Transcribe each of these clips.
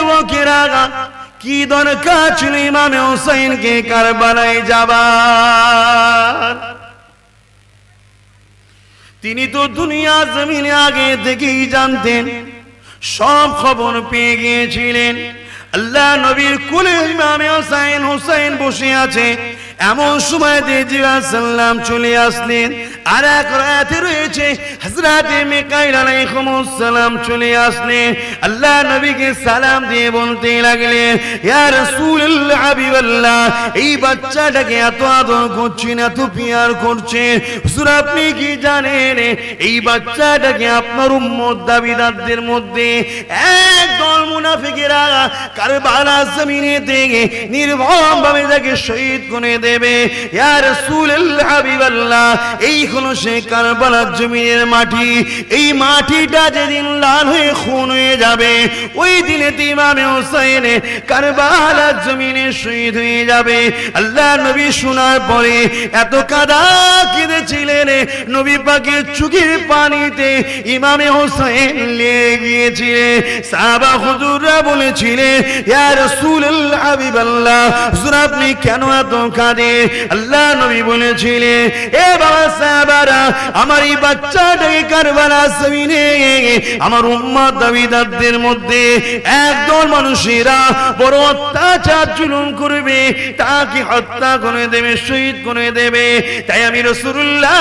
যুবকেরা, কি দরকার ছিল ইমামে হোসেনকে কারবালায় যাবার? তিনি তো দুনিয়া জমিনে আগে থেকেই জানতেন, সব খবর পেয়ে গিয়েছিলেন। আল্লাহ নবীর কোলে ইমামে হোসেন বসে আছে, এমন সময় জিবরাইল সাল্লাম চলে আসলেন। আর এক রাতে রয়েছে হযরত মিকাইল আলাইহিস সালাম চলে আসলেন, আল্লাহ নবীকে সালাম দিয়ে বলতে লাগলেন, ইয়া রাসূলুল্লাহ হাবিবাল্লাহ, এই বাচ্চাটাকে এত আদর করছেন, এত পিয়ার করছেন, হুজুর আপনি কি জানেন এই বাচ্চাটাকে আপনার উম্মত দাবিদারদের মধ্যে একদল মুনাফিকেরা কারবালার জমিনে থেকে নির্মমভাবে তাকে শহীদ করে দেবে। ইয়া রাসূলুল্লাহ হাবিবাল্লাহ, এই হলো সেই কারবালার জমিনের মাটি। এই মাটিটা যেদিন লাল হয়ে খুন হয়ে যাবে, ওই দিনে ইমামে হোসেন কারবালার জমিনে শহীদ হয়ে যাবে। আল্লাহ নবী শোনার পরে এত কাঁদা কেঁদেছিলেন, নবী পাকের চোখের পানিতে ইমামে হোসেন লেগে গিয়েছিলেন। সাহাবা হুজুররা বলেছিলেন, ইয়া রাসূলুল্লাহ হাবিবাল্লাহ, হুজুর আপনি কেন এত কাঁদেন? আল্লাহ নবী বলেছিলেন, এ বাবা সাহাবারা, আমার এই বাচ্চাটাকে কারবালার জমিনে আমার উম্মত দাবিদারদের মধ্যে একদল মানুষেরা বড় অত্যাচার জুলুম করবে, তাকে হত্যা করে দেবে, শহীদ করে দেবে। তাই আমি রাসূলুল্লাহ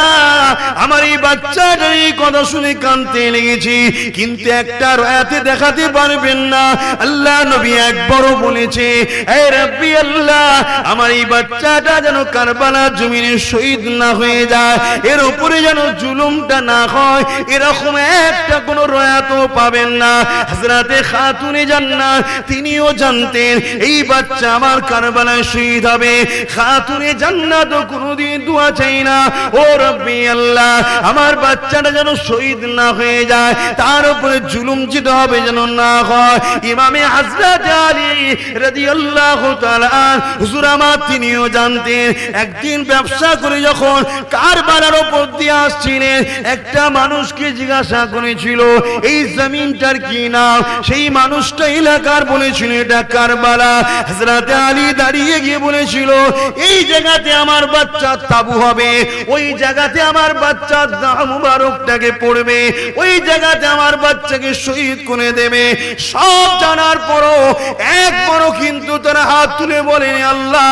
আমার এই বাচ্চাটার এই কথা শুনে কাঁদতে লেগেছি, কিন্তু একটা রাতে দেখাতে পারবেন না। আল্লাহ নবী একবারও বলেছে, হে রাব্বি আল্লাহ, আমার এই বাচ্চাটা যেন কারবালার জমিনে শহীদ না হয়ে যায়, এর উপরে যেন জুলুমটা না হয়, এরকম একটা কোন রয়াতও পাবেন না। হযরতে খাতুনে জান্নাত তিনিও জানতেন এই বাচ্চা আমার কারবালায় শহীদ হবে। খাতুনে জান্নাতও কোনোদিন দোয়া চাই না, ও রাব্বি আল্লাহ, আমার বাচ্চাটা যেন শহীদ না হয়ে যায়, তার উপরে জুলুম যেতে হবে যেন না হয়। ইমামে হযরত আলী রাদিয়াল্লাহু তাআলা হুজুর আমার তিনিও জানতেন, একদিন ব্যবসা করে যখন কারবালার উপর দিয়ে আসছিলেন, একটা মানুষকে জিজ্ঞাসা করেছিল এই জমিনটার কি নাম? সেই মানুষটা এলাকার বলেছিল এটা কারবালা। হযরত আলী দাঁড়িয়ে গিয়ে বলেছিল, এই জায়গাতে আমার বাচ্চার তাবু হবে, ওই জায়গাতে আমার বাচ্চার দাম মুবারকটাকে পড়বে, ওই জায়গাতে আমার বাচ্চাকে শহীদ করে দেবে। সব জানার পরও একবারও কিন্তু তারা হাত তুলে বলে, আল্লাহ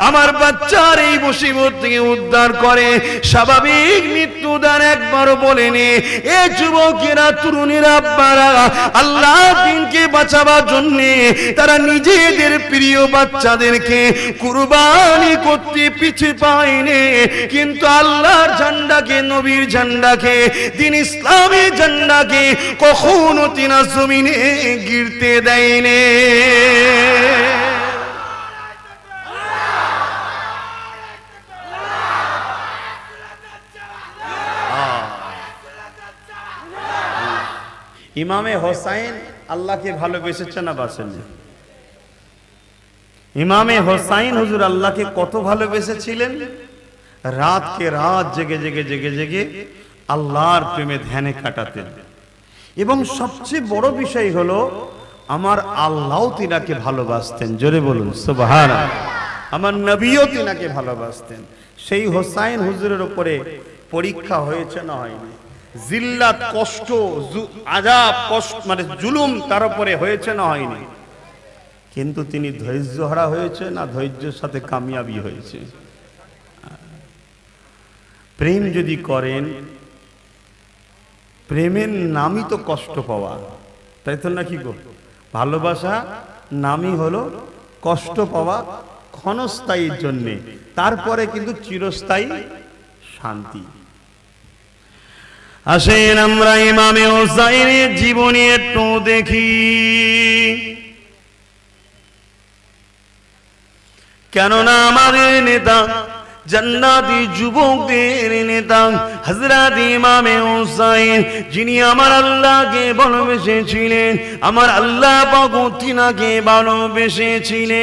আমার বাচ্চার এই মুসিবত থেকে উদ্ধার করে স্বাভাবিক মৃত্যুদান একবারও বলেনি। এ যুবকেরা, তরুণীরা, আব্বারা, আল্লাহ দিনকে বাঁচাবার জন্য তারা নিজেদের প্রিয় বাচ্চাদেরকে কুরবানি করতে পিছু পায়নি, কিন্তু আল্লাহর ঝান্ডাকে, নবীর ঝান্ডাকে, দিন ইসলামের ঝান্ডাকে কখনো তিনা জমিনে গিরতে দেয়নি। ইমামে হোসেন আল্লাহকে ভালোবেসেছে না বাসেন? ইমামে হোসেন হুজুর আল্লাহকে কত ভালোবেসেছিলেন, রাতকে রাত জেগে জেগে জেগে জেগে আল্লাহর প্রেমে ধ্যানে কাটাতেন। এবং সবচেয়ে বড় বিষয় হলো আমার আল্লাহও তিনাকে ভালোবাসতেন। জোরে বলুন সুবহানাল্লাহ। আমার নবীও তিনাকে ভালোবাসতেন। সেই হোসেন হুজুরের উপরে পরীক্ষা হয়েছে না হয়নি? জিল্লাত, কষ্ট, আযাব, কষ্ট মানে জুলুম তার উপরে হয়েছে না হয়নি? কিন্তু তিনি ধৈর্যহারা হয়েছে না ধৈর্যের সাথে কামিয়াবি হয়েছে? প্রেম যদি করেন, প্রেমের নামই তো কষ্ট পাওয়া, তাই তো নাকি গো? ভালোবাসা নামই হলো কষ্ট পাওয়া ক্ষণস্থায়ীর জন্যে, তারপরে কিন্তু চিরস্থায়ী শান্তি। আসেন আমরা ইমামে হোসেনের জীবনী একটু দেখি। কেননা আমাদের নেতা, জান্নাতি যুবকদের নেতা হযরত ইমামে হোসেন, যিনি আমার আল্লাহকে ভালোবেসেছিলেন, আমার আল্লাহ পাক তিনাকে ভালোবেসেছিলেন।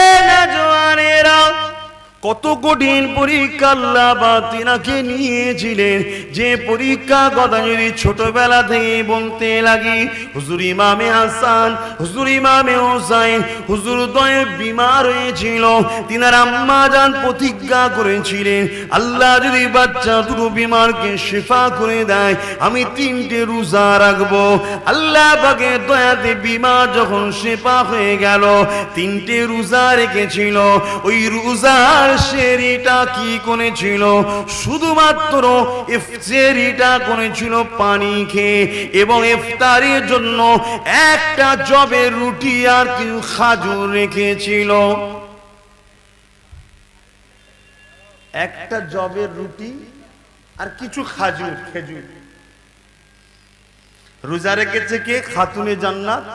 এ নওজওয়ানেরা, কত কঠিন পরীক্ষা আল্লাহ বা তিনাকে নিয়েছিলেন, যে পরীক্ষা কথা যদি ছোটবেলা থেকে বলতে লাগি, হুজুর ইমামে হাসান, হুজুর ইমামে হোসাইন, হুজুর দয়ে বিমার হয়েছিল, তিনার আম্মা জান প্রতিজ্ঞা করেছিলেন, আল্লাহ যদি বাচ্চা দুটো বিমারকে শিফা করে দেয় আমি 3টে রোজা রাখবো। আল্লাহ পাকের দয়াতে বিমার যখন শিফা হয়ে গেল, 3টে রোজা রেখেছিল। ওই রোজার সেরিটা কি করেছিল? শুধুমাত্র ইফতারিটা করেছিল পানি খেয়ে, এবং ইফতারের জন্য একটা জবের রুটি আর কিছু খাজুর রেখেছিল। একটা জবের রুটি আর কিছু খাজুর, খেজুর। রোজা রেখেছে কে? খাতুনে জান্নাত।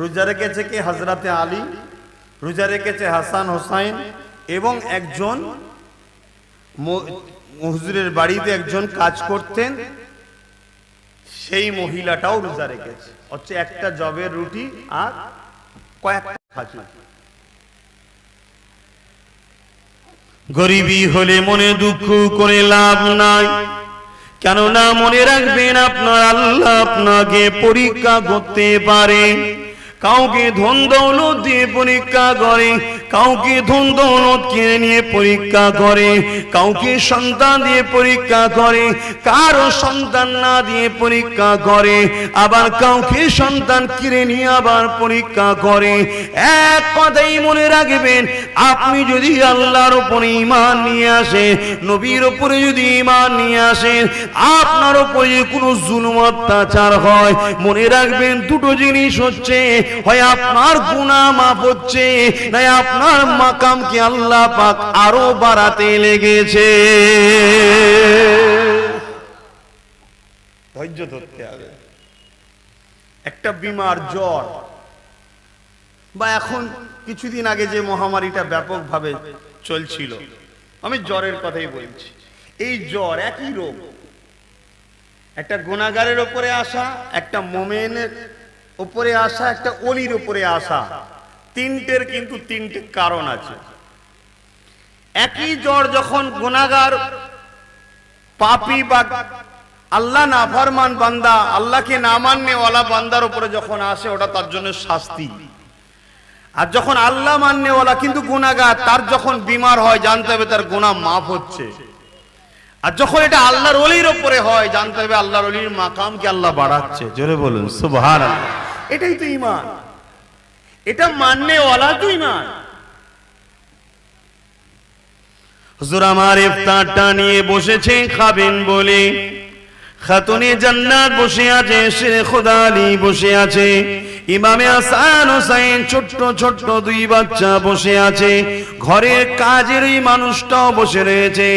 রোজা রেখেছে কে? হযরতে আলী। রোজা রেখেছে হাসান হোসাইন, এবং একজন হুজুরের বাড়িতে একজন কাজ করতেন, সেই মহিলাটাও রোজা রেখেছে। হচ্ছে একটা জবের রুটি আর কয়েকটা খাজুর। গরিবী হলে মনে দুঃখ করে লাভ নাই, কেননা মনে রাখবেন আপনার আল্লাহ আপনাকে পরীক্ষা করতে পারে। কাউকে ধন দৌলত দিয়ে পরীক্ষা করে, কাউকে ধন দৌলত কিনে নিয়ে পরীক্ষা করে, কাউকে সন্তান দিয়ে পরীক্ষা করে, কারো সন্তান না দিয়ে পরীক্ষা করে, আবার কাউকে সন্তান কিনে নিয়ে আবার পরীক্ষা করে। এক কথাই মনে রাখবেন, আপনি যদি আল্লাহর উপরে ঈমান নিয়ে আসেন, নবীর উপরে যদি ঈমান নিয়ে আসেন, আপনার উপরে যদি কোনো জুলুম অত্যাচার হয়, মনে রাখবেন দুটো জিনিস হচ্ছে, হয় আপনার গুনাহ মাফ হচ্ছে, না আপনার মাকামকে আল্লাহ পাক আরো বাড়াতে লেগেছে। ধৈর্য ধরতে হবে। একটা বিমার জ্বর, বা এখন কিছুদিন আগে যে মহামারীটা ব্যাপকভাবে চলছিল, আমি জ্বরের কথাই বলছি। এই জ্বর একই রোগ, একটা গুনাহগারের উপরে আসা, একটা মুমিনের উপরে আসা, একটা ওলির উপরে আসা। তিনটের কিন্তু 3টে কারণ আছে। একই জ্বর যখন গুনাহগার, পাপী বা আল্লাহ নাফরমান বান্দা, আল্লাহকে না মাননেওয়ালা বান্দার উপরে যখন আসে, ওটা তার জন্য শাস্তি। আর যখন আল্লাহ মাননেওয়ালা কিন্তু গুনাহগার, তার যখন বিমার হয়, জানতে হবে তার গুনাহ মাফ হচ্ছে। আর যখন এটা আল্লাহর ওলির উপরে হয়, জানতে হবে আল্লাহর ওলির মাকামকে আল্লাহ বাড়াচ্ছে। জোরে বলুন সুবহানাল্লাহ। এটাই তো ঈমান, এটা মাননেওয়ালা তো ঈমান। হুজুর আমার ইফতারটা নিয়ে বসেছে খাবেন বলে, খাতুনে জান্নাত বসে আছে, শেরে খোদা আলী বসে আছে, ইমামে হাসান হোসেন ছোট্ট ছোট্ট 2 বাচ্চা বসে আছে, ঘরের কাজের ওই মানুষটাও বসে রয়েছে।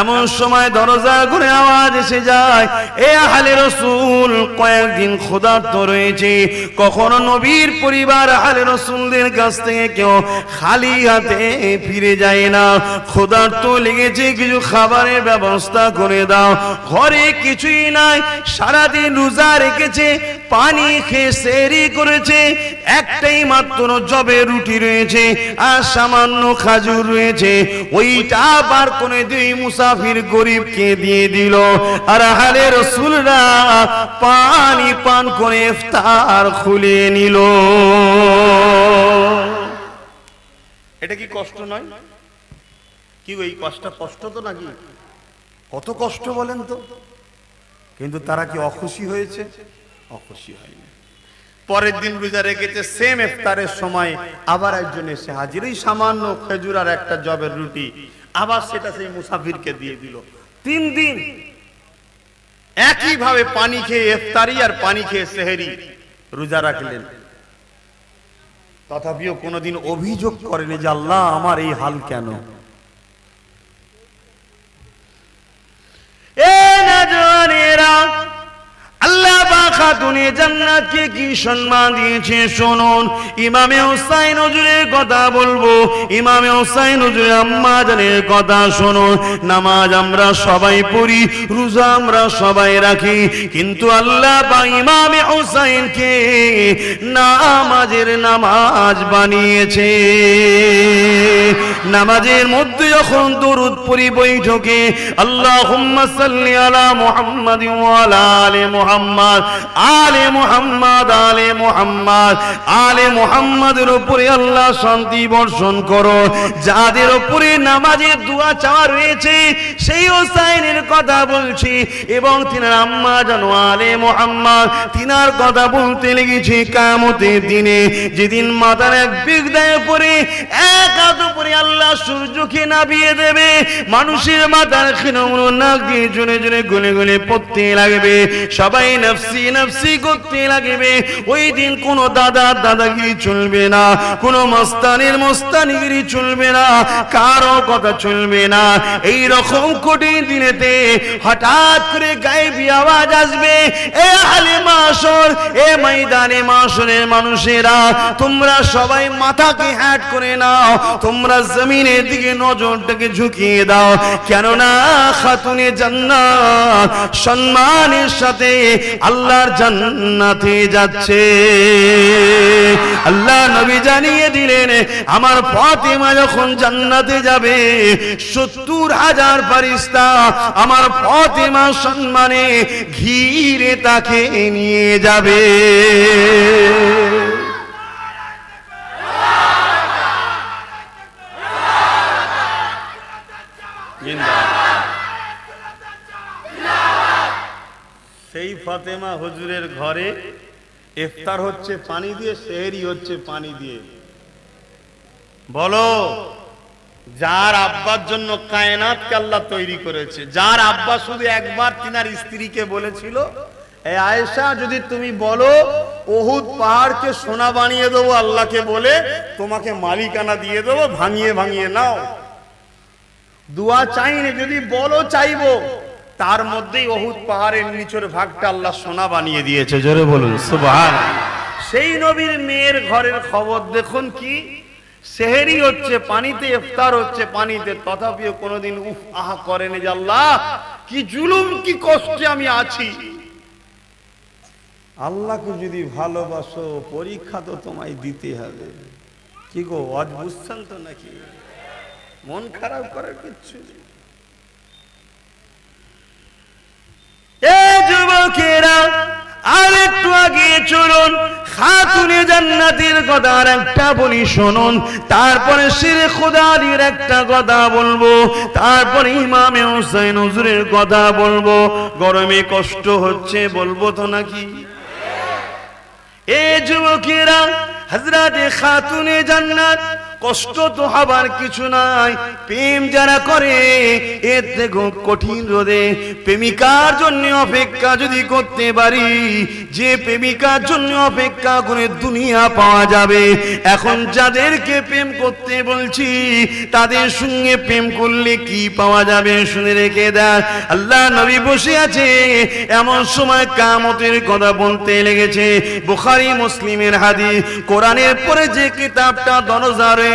এমন সময় দরজা ঘুরে আওয়াজ এসে যায়, এ আহলে রাসূল, কয়েকদিন ক্ষুধার্ত রয়েছে। কখনো নবীর পরিবার আহলে রাসূলদের কাছ থেকে কেউ খালি হাতে ফিরে যায় না। ক্ষুধার্ত লেগেছে, কিছু খাবারের ব্যবস্থা করে দাও। ঘরে কিছুই নাই, সারাদিন রোজা রেখেছে, পানি খেয়ে সেহরি করেছে, একটাই মাত্র জবের রুটি রয়েছে আর সামান্য খাজুর রয়েছে। ওইটা বার করে দুই মুসাফির গরিবকে দিয়ে দিল, আর আহলে রাসূলরা পানি পান করে ইফতার খুলে নিল। এটা কি কষ্ট নয়? কি এই কষ্ট তো নাকি? কত কষ্ট বলেন তো? কিন্তু তারা কি অখুশি হয়েছে? অখুশি হয়নি। পরের দিন রোজা রেখেছে, সেম ইফতারের সময় আবার একজন এসে হাজির, এই সামান্য খেজুর আর একটা জবের রুটি, আবার সেটা সেই মুসাফিরকে দিয়ে দিল। 3 দিন একই ভাবে পানি খেয়ে ইফতারি আর পানি খেয়ে সেহরি রোজা রাখলেন। তথাপিও কোনোদিন অভিযোগ করেনি যে আল্লাহ আমার এই হাল কেন। এ নওজওয়ানেরা, আল্লাহ পাক খাতুনে জান্নাতকে কি সম্মান দিয়েছে শুনুন। ইমামে হুসাইন হুজুরের কথা বলবো, ইমামে হুসাইন হুজুরের আম্মা জানের কথা শুনুন। নামাজ আমরা সবাই পড়ি, রোজা আমরা সবাই রাখি, কিন্তু আল্লাহ পাক ইমামে হুসাইনকে নামাজের নামাজ বানিয়েছে। নামাজের মধ্যে যখন দরুদ পড়ি বৈঠকে, আল্লাহুম্মা সাল্লি আলা মুহাম্মাদ ওয়া আলা আলি মুহাম্মাদ, আলে মুহাম্মাদ, আলে মুহাম্মাদ, আলে মুহাম্মাদের উপরে আল্লাহ শান্তি বর্ষণ করো। যাদের উপরে নামাজের দোয়া চাওয়া রয়েছে সেই হুসাইনের কথা বলছি, এবং তিনার আম্মা জানো আলে মুহাম্মাদ, তিনার কথা বলতে লেগেছে কিয়ামতের দিনে, যেদিন মাথার এক বিগদায় পরে এক হাত উপরে আল্লাহ সূর্যকে নামিয়ে দেবে, মানুষের মাথার খিনগুলো নাক দিয়ে জনে জনে গলে গলে পড়তে লাগবে, সবাই নফসি নফসি করতে লাগবে। ওই দিন কোনো দাদাগিরি চলবে না, কোনো মস্তানের মস্তানিগিরি চলবে না, কারো কথা চলবে না। এই রকম কঠিন দিনেতে হঠাৎ করে গায়েবী আওয়াজ আসবে, এ আহলে মাশর, এ ময়দানে মাশরের মানুষেরা, তোমরা সবাই মাথাকে হ্যাট করে নাও, তোমরা জমিনের দিকে নজরটাকে ঝুঁকিয়ে দাও, কেননা খাতুনে জান্নাত সম্মানের সাথে আল্লাহর জান্নাতে যাচ্ছে। আল্লাহ নবী জানিয়ে দিলেন, আমার ফাতেমা যখন জান্নাতে যাবে 70,000 ফেরেশতা আমার ফাতেমার সম্মানে ঘিরে তাকে নিয়ে যাবে। সেই ফাতেমা হুজুরের ঘরে ইফতার হচ্ছে পানি দিয়ে, সেহরি হচ্ছে পানি দিয়ে। বলো, যার আব্বার জন্য কায়নাতকে আল্লাহ তৈরি করেছে, যার আব্বা শুধু একবার তিনার স্ত্রীকে বলেছিল, এ আয়েশা, যদি তুমি বলো উহুদ পাহাড়কে সোনা বানিয়ে দেবো আল্লাহকে বলে, তোমাকে মালিকানা দিয়ে দেবো, ভাঙিয়ে ভাঙিয়ে নাও। দোয়া চাইনি, যদি বলো চাইবো, তার মধ্যেই উহুদ পাহাড়ের নিচের ভাগটা আল্লাহ সোনা বানিয়ে দিয়েছে। জোরে বলুন সুবহানাল্লাহ। সেই নবীর মেয়ের ঘরের খবর দেখুন কি, সেহরি হচ্ছে পানিতে, ইফতার হচ্ছে পানিতে, তথাপিও কোনোদিন উফ আহা করেনি যে আল্লাহ কি জুলুম, কি কষ্টে আমি আছি। আল্লাহকে যদি ভালোবাসো পরীক্ষা তো তোমায় দিতে হবে। কি গো, আজ বুঝছেন তো নাকি? মন খারাপ করার কিচ্ছু নেই। যুবকেরা, আর একটু আগে চলুন, খাতুনে জান্নাতের কথা আর একটা বলি শুনুন, তারপরে শিরে খুদারির একটা কথা বলবো, তারপরে ইমামে হুসাইন হুজুরের কথা বলবো। গরমে কষ্ট হচ্ছে, বলবো তো নাকি? এ যুবকেরা, হযরতে খাতুনে জান্নাত, কষ্ট তো হবার কিছু নাই। প্রেম যারা করে এর থেকে কঠিন রোদে প্রেমিকার জন্য অপেক্ষা যদি করতে পারি, যে প্রেমিকার জন্য অপেক্ষা করে দুনিয়া পাওয়া যাবে। এখন যাদেরকে প্রেম করতে বলছি তাদের সঙ্গে প্রেম করলে কি পাওয়া যাবে শুনে রেখে দেন। আল্লাহ নবী বসে আছে, এমন সময় কিয়ামতের কথা বলতে লেগেছে। বুখারী মুসলিমের হাদিস, কোরআনের পরে যে কিতাবটা দরজা রয়েছে,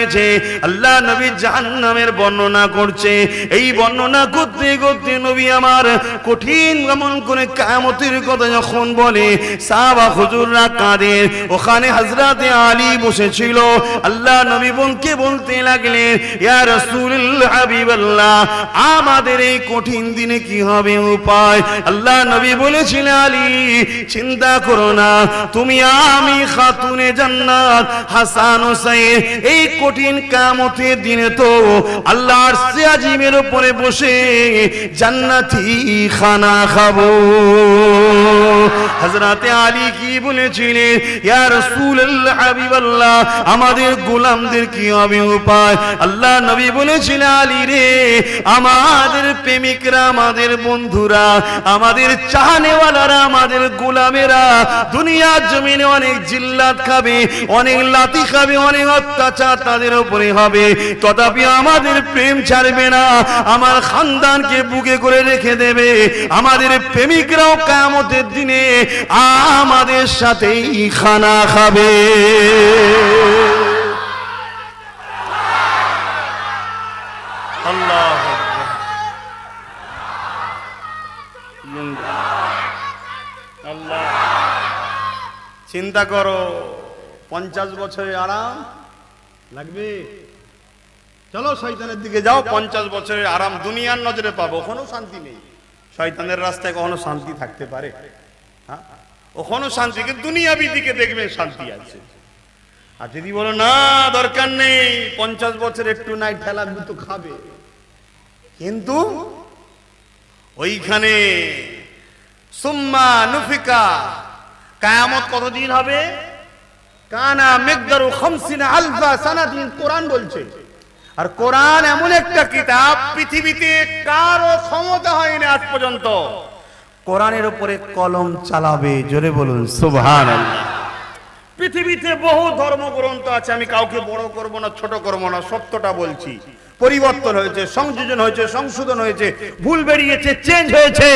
আল্লাহ নবী জাহান্নামের বর্ণনা করছে। এই বর্ণনা করতে করতে নবী আমার কঠিন এমন করে কিয়ামতের কথা যখন বলে, সাহাবা হুজুররা কাঁদে। ওখানে হযরতে আলী বসেছিল। আল্লাহ নবী বোনকে বলতে লাগলেন, ইয়া রাসূলুল্লাহ, হাবিবাল্লাহ, আমাদের এই কঠিন দিনে কি হবে উপায়? আল্লাহ নবী বলেছিলেন, আলী চিন্তা করো না, তুমি আমি খাতুনে জান্নাত হাসান হুসাইন এই কঠিন কিয়ামতের দিনে তো আল্লাহর আরশে আজিমের উপরে বসে জান্নাতি খানা খাবো। হযরতে আলী কি বলেছিলেন, ইয়া রাসূলুল্লাহ, হাবিবাল্লাহ, আমাদের গোলামদের কি হবে উপায়? আল্লাহ নবী বলেছিলেন, আলী রে, আমাদের প্রেমিকরা, আমাদের বন্ধুরা, আমাদের চাহনেওয়ালারা, আমাদের গোলামেরা দুনিয়ার জমিনে অনেক জিল্লাত খাবে, অনেক লাথি খাবে, অনেক অত্যাচার তাদের উপরে হবে, তথাপি আমাদের প্রেম ছাড়বে না, আমার খানদানকে বুকে করে রেখে দেবে। আমাদের প্রেমিকরাও কিয়ামতের দিনে আমাদের সাথেই খানা খাবে। আল্লাহ আল্লাহ, চিন্তা করো 50 বছরের আরাম লাগবে? চলো শয়তানের দিকে যাও, 50 বছরের আরাম দুনিয়ার নজরে পাবো। ওখানেও শান্তি নেই, শয়তানের রাস্তায় কখনো শান্তি থাকতে পারে? হ্যাঁ, ওখানে শান্তি, কিন্তু দুনিয়াবি দিকে দেখবে শান্তি আছে। আর যদি বলো না দরকার নেই, 50 বছর একটু নাই ঠেলা গুতো খাবে, কিন্তু ওইখানে সুম্মা নুফিকা, কিয়ামত কতদিন হবে? কানা মিকদারু 50 আলফা সানাতিন, কোরআন বলছে। আর কোরআন এমন একটা কিতাব, পৃথিবীতে কারো ক্ষমতা হয়নি আজ পর্যন্ত কোরআনের উপরে কলম চালাবে। জোরে বলুন সুবহানাল্লাহ। পৃথিবীতে বহু ধর্মগ্রন্থ আছে, আমি কাউকে বড় করব না ছোট করব না, সত্যটা বলছি। পরিবর্তন হয়েছে, সংযোজন হয়েছে, সংশোধন হয়েছে, ভুল বেরিয়েছে, চেঞ্জ হয়েছে,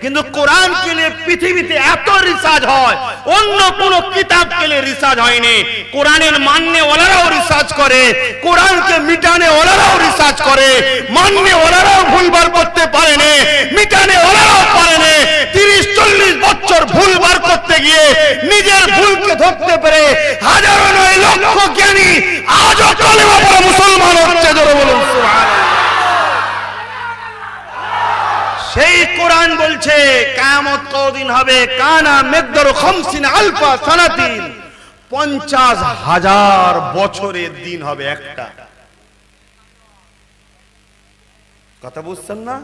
কিন্তু কোরআনকে নিয়ে পৃথিবীতে এত রিসার্চ হয়, অন্য কোন কিতাবকে নিয়ে রিসার্চ হয়নি। কোরআনের মাননে ওলারাও রিসার্চ করে, কোরআনকে মিটানে ওলারাও রিসার্চ করে, মাননে ওলারাও ভুলবার করতে পারেনি, মিটানে ওলারাও পারেনি। 30-40 বছর ভুল বার করতে গিয়ে নিজের ভুলকে ধরতে পেরে হাজারো নয় লক্ষ জ্ঞানী আজও কালেমা পড়া মুসলমান হচ্ছে। জোরে বলুন সুবহানাল্লাহ। সেই কোরআন বলছে কিয়ামত কতদিন হবে? কানা মিকদারু 50 আলফা সানাতিন, 50,000 বছরের দিন হবে একটা। কথা বুঝছেন না?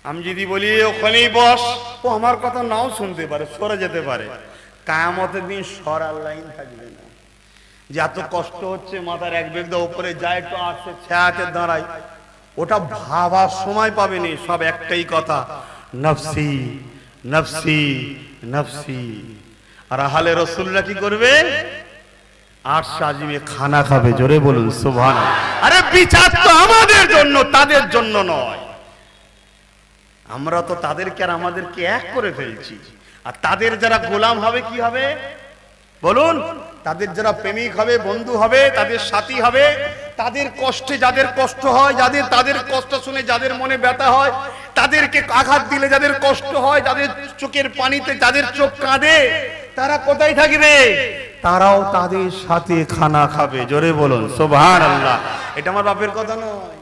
আমি যদি বলি ওখানেই বস, ও আমার কথা নাও শুনতে পারে, সরে যেতে পারে। কিয়ামতের দিন সরার লাইন থাকবে না। যে এত কষ্ট হচ্ছে, মাথার এক বেগদা উপরে যায়, একটু আসে ছায়াতে দাঁড়ায়, ওটা ভাবার সময় পাবেনি। সব একটাই কথা, নফসি নফসি নফসি। আর আহলে রাসূলরা কি করবে? আরশ আজিমে খানা খাবে। জোরে বলুন সুবহানাল্লাহ। আরে বিচার তো আমাদের জন্য, তাদের জন্য নয়। আমরা তো তাদেরকে আর আমাদেরকে এক করে ফেলছি। আর তাদের যারা গোলাম হবে কি হবে বলুন? তাদের যারা প্রেমিক হবে, বন্ধু হবে, তাদের সাথী হবে, তাদের কষ্টে যাদের কষ্ট হয়, তাদের কষ্ট শুনে যাদের মনে ব্যথা হয়, তাদেরকে আঘাত দিলে যাদের কষ্ট হয়, যাদের চোখের পানিতে যাদের চোখ কাঁদে, তারা কোথায় থাকবে? তারাও তাদের সাথে খানা খাবে। জোরে বলুন সুবহানাল্লাহ। এটা আমার বাপের কথা নয়,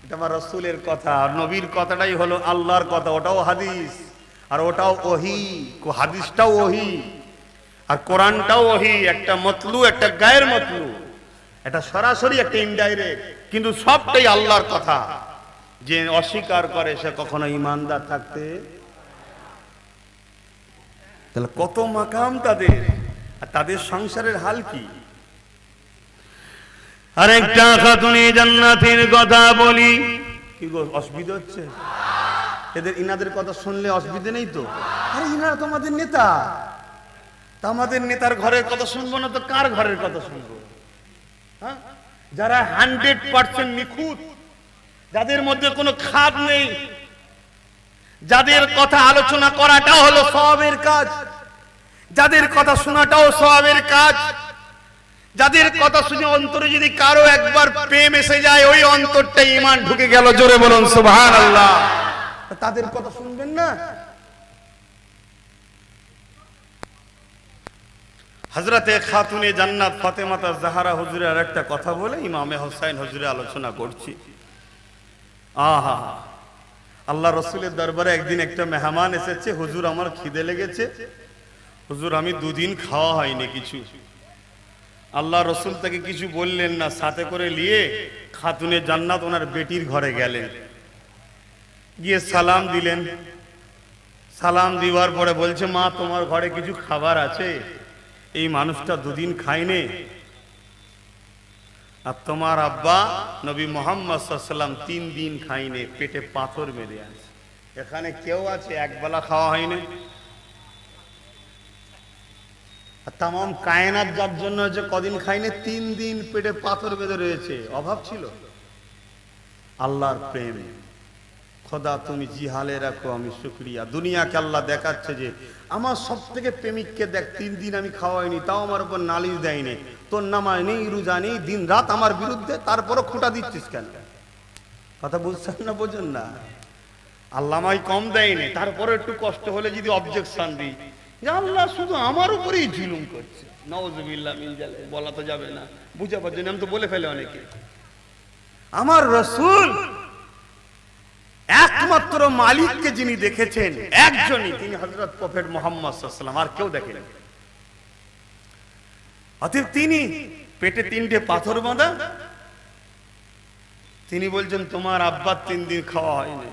এটা আমার রাসূলের কথা। আর নবীর কথাটাই হলো আল্লাহর কথা, ওটাও হাদিস, আর ওটাও ওহী। হাদিসটাও ওহী, আর কোরআনটাও ওহী। একটা মতলু, একটা গায়ের মতলু, এটা সরাসরি, একটা ইনডাইরেক্ট, কিন্তু সবটাই আল্লাহর কথা। যে অস্বীকার করে সে কখনো ঈমানদার থাকতে। তাহলে কত মাকাম তাদের, আর তাদের সংসারের হাল কি? আরেকটা খাতুনে জান্নাতের কথা বলি। কি গো, অসুবিধা হচ্ছে? ইনাদের কথা শুনলে অসুবিধা নেই তো? আরে ইনারা তো আমাদের নেতা, তা আমাদের নেতার ঘরের কথা শুনবো না তো কার ঘরের কথা শুনবো? হ্যাঁ, যারা 100% নিখুঁত, যাদের মধ্যে কোনো খাদ নেই, যাদের কথা আলোচনা করাটাও হলো সওয়াবের কাজ, যাদের কথা শোনাটাও সওয়াবের কাজ, যাদের কথা শুনে অন্তরে যদি কারো একবার প্রেম এসে যায়, ওই অন্তরটা ঈমান ঢুকে গেল। জোরে বলুন সুবহানাল্লাহ। তাদের কথা শুনবেন না? হযরতে খাতুনে জান্নাত ফাতেমা জাহরা হুজুরের আরেকটা কথা বলে ইমামে হোসেন হুজুরে আলোচনা করছি। আহা, আল্লাহ রাসূলের দরবারে একদিন একটা মেহমান এসেছে। হুজুর, আমার খিদে লেগেছে। হুজুর, আমি 2 দিন খাওয়া হয়নি কিছু। আল্লাহ রাসূল তাকে কিছু বললেন না, সাথে করে নিয়ে খাতুনে জান্নাত ওনার বেটির ঘরে গেলেন, গিয়ে সালাম দিলেন। সালাম দিবার পরে বলছে, মা, তোমার ঘরে কিছু খাবার আছে? এই মানুষটা 2 দিন খায়নি, আর তোমার আব্বা নবী মুহাম্মদ সাল্লাল্লাহু আলাইহি ওয়াসাল্লাম 3 দিন খায়নি, পেটে পাথর মেরে আছে। এখানে কেউ আছে একবেলা খাওয়া হয়নি? আর তামাম কায়নাত যার জন্য হচ্ছে কদিন খায়নি? 3 দিন পেটে পাথর বেঁধে রয়েছে। অভাব ছিল? আল্লাহর প্রেম, খোদা তুমি জিহালে রাখো, আমি শুকরিয়া। দুনিয়াকে আল্লাহ দেখাচ্ছে যে আমার সব থেকে প্রেমিককে দেখ, 3 দিন আমি খাওয়াইনি, তাও আমার উপর নালিশ দেয়নি, তোর নামাজ নেই, রোজা নেই, দিন রাত আমার বিরুদ্ধে, তারপরও খোঁটা দিচ্ছিস কেন? কথা বুঝছেন না? বোঝেন না? আল্লাহ আমায় কম দেয়নি, তারপরে একটু কষ্ট হলে যদি অবজেকশন দিই যে আল্লাহ শুধু আমার উপরেই জুলুম করছে, নাউজুবিল্লাহ মিন জালিক, বলা তো যাবে না, বুঝাবার জন্য আমি তো বলে ফেলে অনেকে। আমার রাসূল একমাত্র মালিককে যিনি দেখেছেন একজনই, তিনি হযরত প্রফেট মুহাম্মদ সাল্লাল্লাহু আলাইহি ওয়াসাল্লাম, আর কেউ দেখেনি। অতএব তিনি পেটে 3টে পাথর বাঁধা, তিনি বলছেন তোমার আব্বার 3 দিন খাওয়া হয়নি।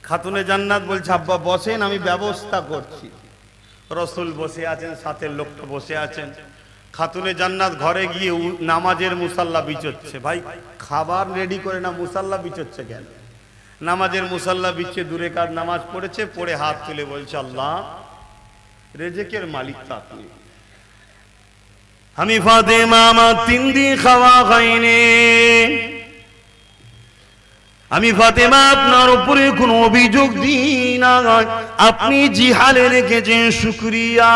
খাতুনে জান্নাত বলছে আব্বা বসেন, আমি ব্যবস্থা করছি। রাসূল বসে আছেন, সাথে লোকটা বসে আছেন। খাতুনে জান্নাত ঘরে গিয়ে নামাজের মুসাল্লা বিছচ্ছে। ভাই খাবার রেডি করে না, মুসাল্লা বিছচ্ছে কেন? নামাজের মুসাল্লা বিচ্ছে, দূরে কার নামাজ পড়েছে, পড়ে হাত তুলে বলছে আল্লাহ রেজেকের মালিক তো আপনি। আমি ফাতেমা আমার 3 দিন খাওয়া হয়নি। আমি ফাতেমা আপনার উপরে কোনো অভিযোগ দিই না, আপনি জিহালে রেখেছেন, শুকরিয়া।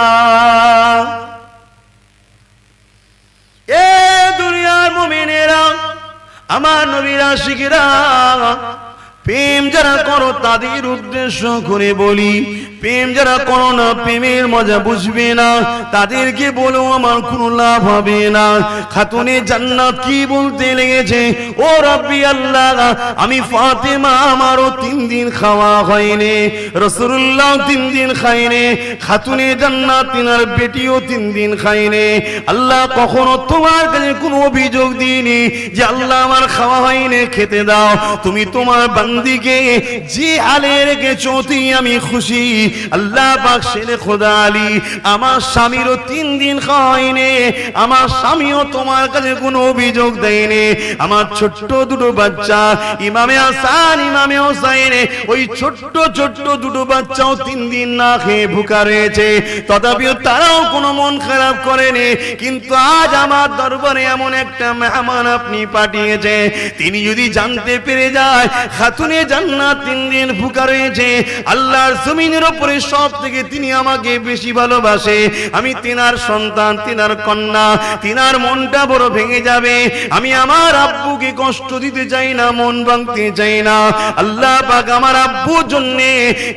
এ দুনিয়ার মুমিনেরা, আমার নবীর আশিকেরা, প্রেম যারা করো তাদের উদ্দেশ্য করে বলি, প্রেম যারা করো না, প্রেমের মজা বুঝবে না, তাদেরকে বলো আমার কোনো লাভ হবে না। খাতুনে জান্নাত কি বলতে লেগেছে, ও রব্বি আল্লাহ, আমি ফাতেমা আমারও 3 দিন খাওয়া হয়নি, রাসূলুল্লাহ 3 দিন খায়নি, খাতুনে জান্নাত তিনার বেটিও 3 দিন খায়নি। আল্লাহ কখনো তোমার কাছে কোনো অভিযোগ দিইনি যে আল্লাহ আমার খাওয়া হয়নি, খেতে দাও। তুমি তোমার বান্দিকে যে হালে রেখেছো আমি খুশি। আল্লাহ পাক শেরে খোদা আলী, আমার স্বামীরও 3 দিন খাওয়াইনি, আমার স্বামীও তোমার কাছে কোনো অভিযোগ দেয়নি। আমার ছোট্ট 2 বাচ্চা ইমামে হাসান ইমামে হোসেন, ওই ছোট্ট ছোট্ট 2 বাচ্চাও 3 দিন না খেয়ে ভুকা রয়েছে, তথাপিও তারাও কোনো মন খারাপ করেনি। কিন্তু আজ আমার দরবারে এমন একটা মেহমান আপনি পাঠিয়েছে, তিনি যদি জানতে পেরে যায় খাতুনে জান্নাত 3 দিন ভুকা রয়েছে, আল্লাহর জমিনের উপরে সব থেকে তিনি আমাকে বেশি ভালোবাসে, আমি তিনার সন্তান, তিনার কন্যা, তিনার মনটা বড় ভেঙে যাবে। আমি আমার আব্বুকে কষ্ট দিতে চাই না, মন ভাঙতে চাই না। আল্লাহ পাক আমার আব্বুর জন্য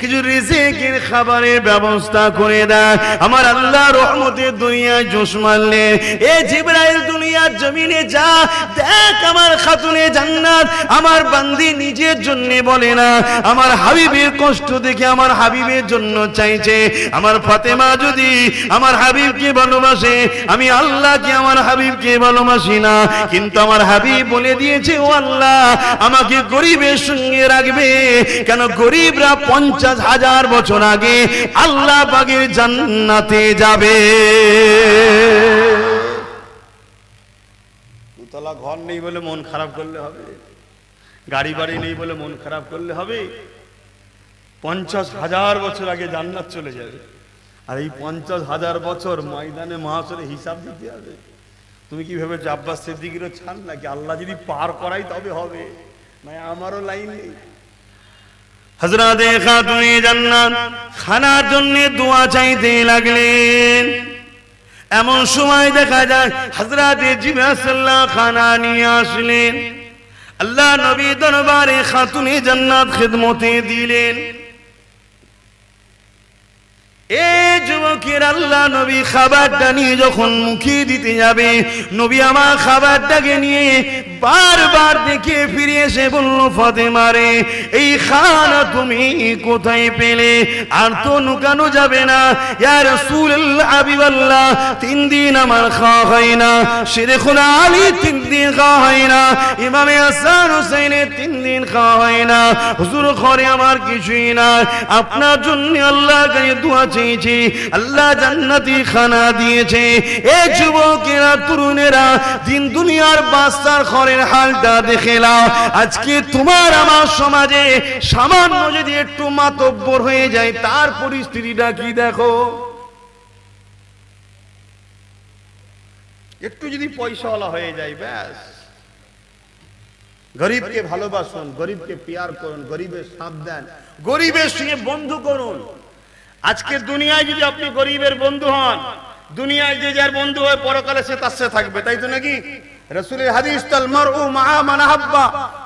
কিছু রিজিকের খাবারের ব্যবস্থা করে দেয়। আমার আল্লাহ রহমতের দুনিয়ায় জোশ মারলে, এ জিবরাইল দুনিয়ার জমিনে যা দেখ, আমার খাতুনে জান্নাত আমার বান্দি নিজের জন্য বলে না, আমার হাবিবের কষ্ট দেখে আমার হাবিবের জন্য চাইছে। আমার ফাতেমা যদি আমার হাবিবকে ভালোবাসে, আমি আল্লাহকে আমার হাবিবকে ভালোবাসি না, কিন্তু আমার হাবিব বলে দিয়েছে ও আল্লাহ আমাকে গরিবের সঙ্গে রাখবে। কেন? গরিবরা 50,000 বছর আগে আল্লাহ পাকের জান্নাতে যাবে। দুতলা ঘর নেই বলে মন খারাপ করলে হবে? গাড়ি বাড়ি নেই বলে মন খারাপ করলে হবে? 50,000 বছর আগে জান্নাত চলে যাবে, আর এই 50,000 বছর ময়দানে মাহশরে হিসাব দিতে হবে। তুমি কি ভেবেছো আব্বাস সিদ্দিকীরও ছাড় নাকি? আল্লাহ যদি পার করাই তবে হবে, না আমারও লাইন নেই। হযরতে খাতুনে জান্নাত খানার জন্য দোয়া চাইতে লাগলেন। এমন সময় দেখা যায় হযরতে জিবরাইল সাল্লাল্লাহু খানা নিয়ে আসলেন। আল্লাহ নবী দরবারে খাতুনে জান্নাত খিদমতে দিলেন। এ যুবকের, আল্লাহ নবী খাবারটা নিয়ে যখন মুখে দিতে যাবে, নবী আমার খাবারটাকে নিয়ে বারবার দেখে ফিরে এসে বলল, ফাতেমা রে, এই খানা তুমি কোথায় পেলে? আর তো লুকানো যাবে না, ইয়া রাসূলুল্লাহ হাবিবাল্লাহ 3 দিন আমার খাওয়া হয় না, শেরেখুল আলী 3 দিন খাওয়া হয় না, ইমামে হাসান হুসাইনের 3 দিন খাওয়া হয় না, হুজুর ঘরে আমার কিছুই না, আপনার জন্য আল্লাহর কাছে দোয়া চেয়েছি, আল্লাহ জান্নাতি খানা দিয়েছে। এ যুবকেরা, তরুণেরা, দিন দুনিয়ার বাচ্চার ঘরের হালটা দেখে নাও। আজকে তোমার আমার সমাজে সামান্য যদি একটু মাতব্বর হয়ে যায়, তার পরিস্থিতিটা কি দেখো। একটু যদি পয়সাওয়ালা হয়ে যায়, ব্যাস গরিবকে ভালোবাসুন, গরিবকে পিয়ার করুন, গরিবের সাথ দেন, গরিবের সঙ্গে বন্ধু করুন। আজকের দুনিয়ায় যদি আপনি গরিবের বন্ধু হন, দুনিয়ায় যে যার বন্ধু হয় পরকালে সে তার সাথে থাকবে, তাই তো নাকি? রাসূলের হাদিস, তাল মারউ মাআ মান আহাব্বা,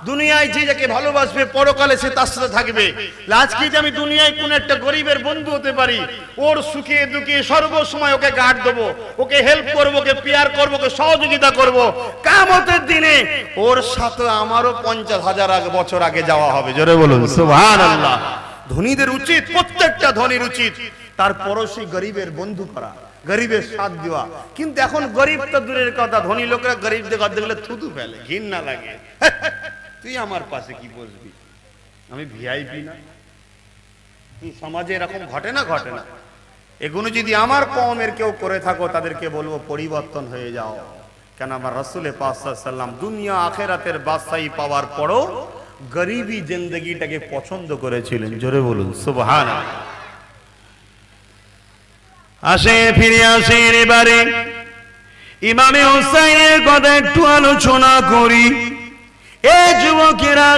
দুনিয়ায় যে যাকে ভালোবাসবে পরকালে সে তার সাথে থাকবে। আজকে যে আমি দুনিয়ায় কোন একটা গরিবের বন্ধু হতে পারি, ওর সুখে দুঃখে সর্বসময় ওকে গার্ড দেবো, ওকে হেল্প করবো, ওকে পিয়ার করবো, ওকে সহযোগিতা করবো, কিয়ামতের দিনে ওর সাথে আমারও 50,000 বছর আগে যাওয়া হবে। জোরে বলুন সুবহানাল্লাহ। ধনীদের উচিত, প্রত্যেকটা ধনীর উচিত তার পড়োশী গরিবের বন্ধু করা, গরিবের সাথ দেওয়া। কিন্তু এখন গরিব তো দূরের কথা, ধনী লোকরা গরিবদের কথা দেখলে থুতু ফেলে, ঘৃণা লাগে। তুই আমার পাশে কি বসবি, আমি ভিআইপি না? সমাজে এরকম ঘটে না? ঘটে না? এগুলো যদি আমার কওমের কেউ করে থাকো, তাদেরকে বলবো পরিবর্তন হয়ে যাও। কেন আমার রাসূল পাক সাল্লাল্লাহু আলাইহি ওয়াসাল্লাম দুনিয়া আখিরাতের বাদশাহী পাওয়ার পরও গরিবী জিন্দেগিটাকে পছন্দ করেছিলেন। জোরে বলুন সুবহানাল্লাহ। আসে ফিরে আসেন এবারে ইমামে হুসাইনের কথা একটু আলোচনা করি। এ যুবকেরা,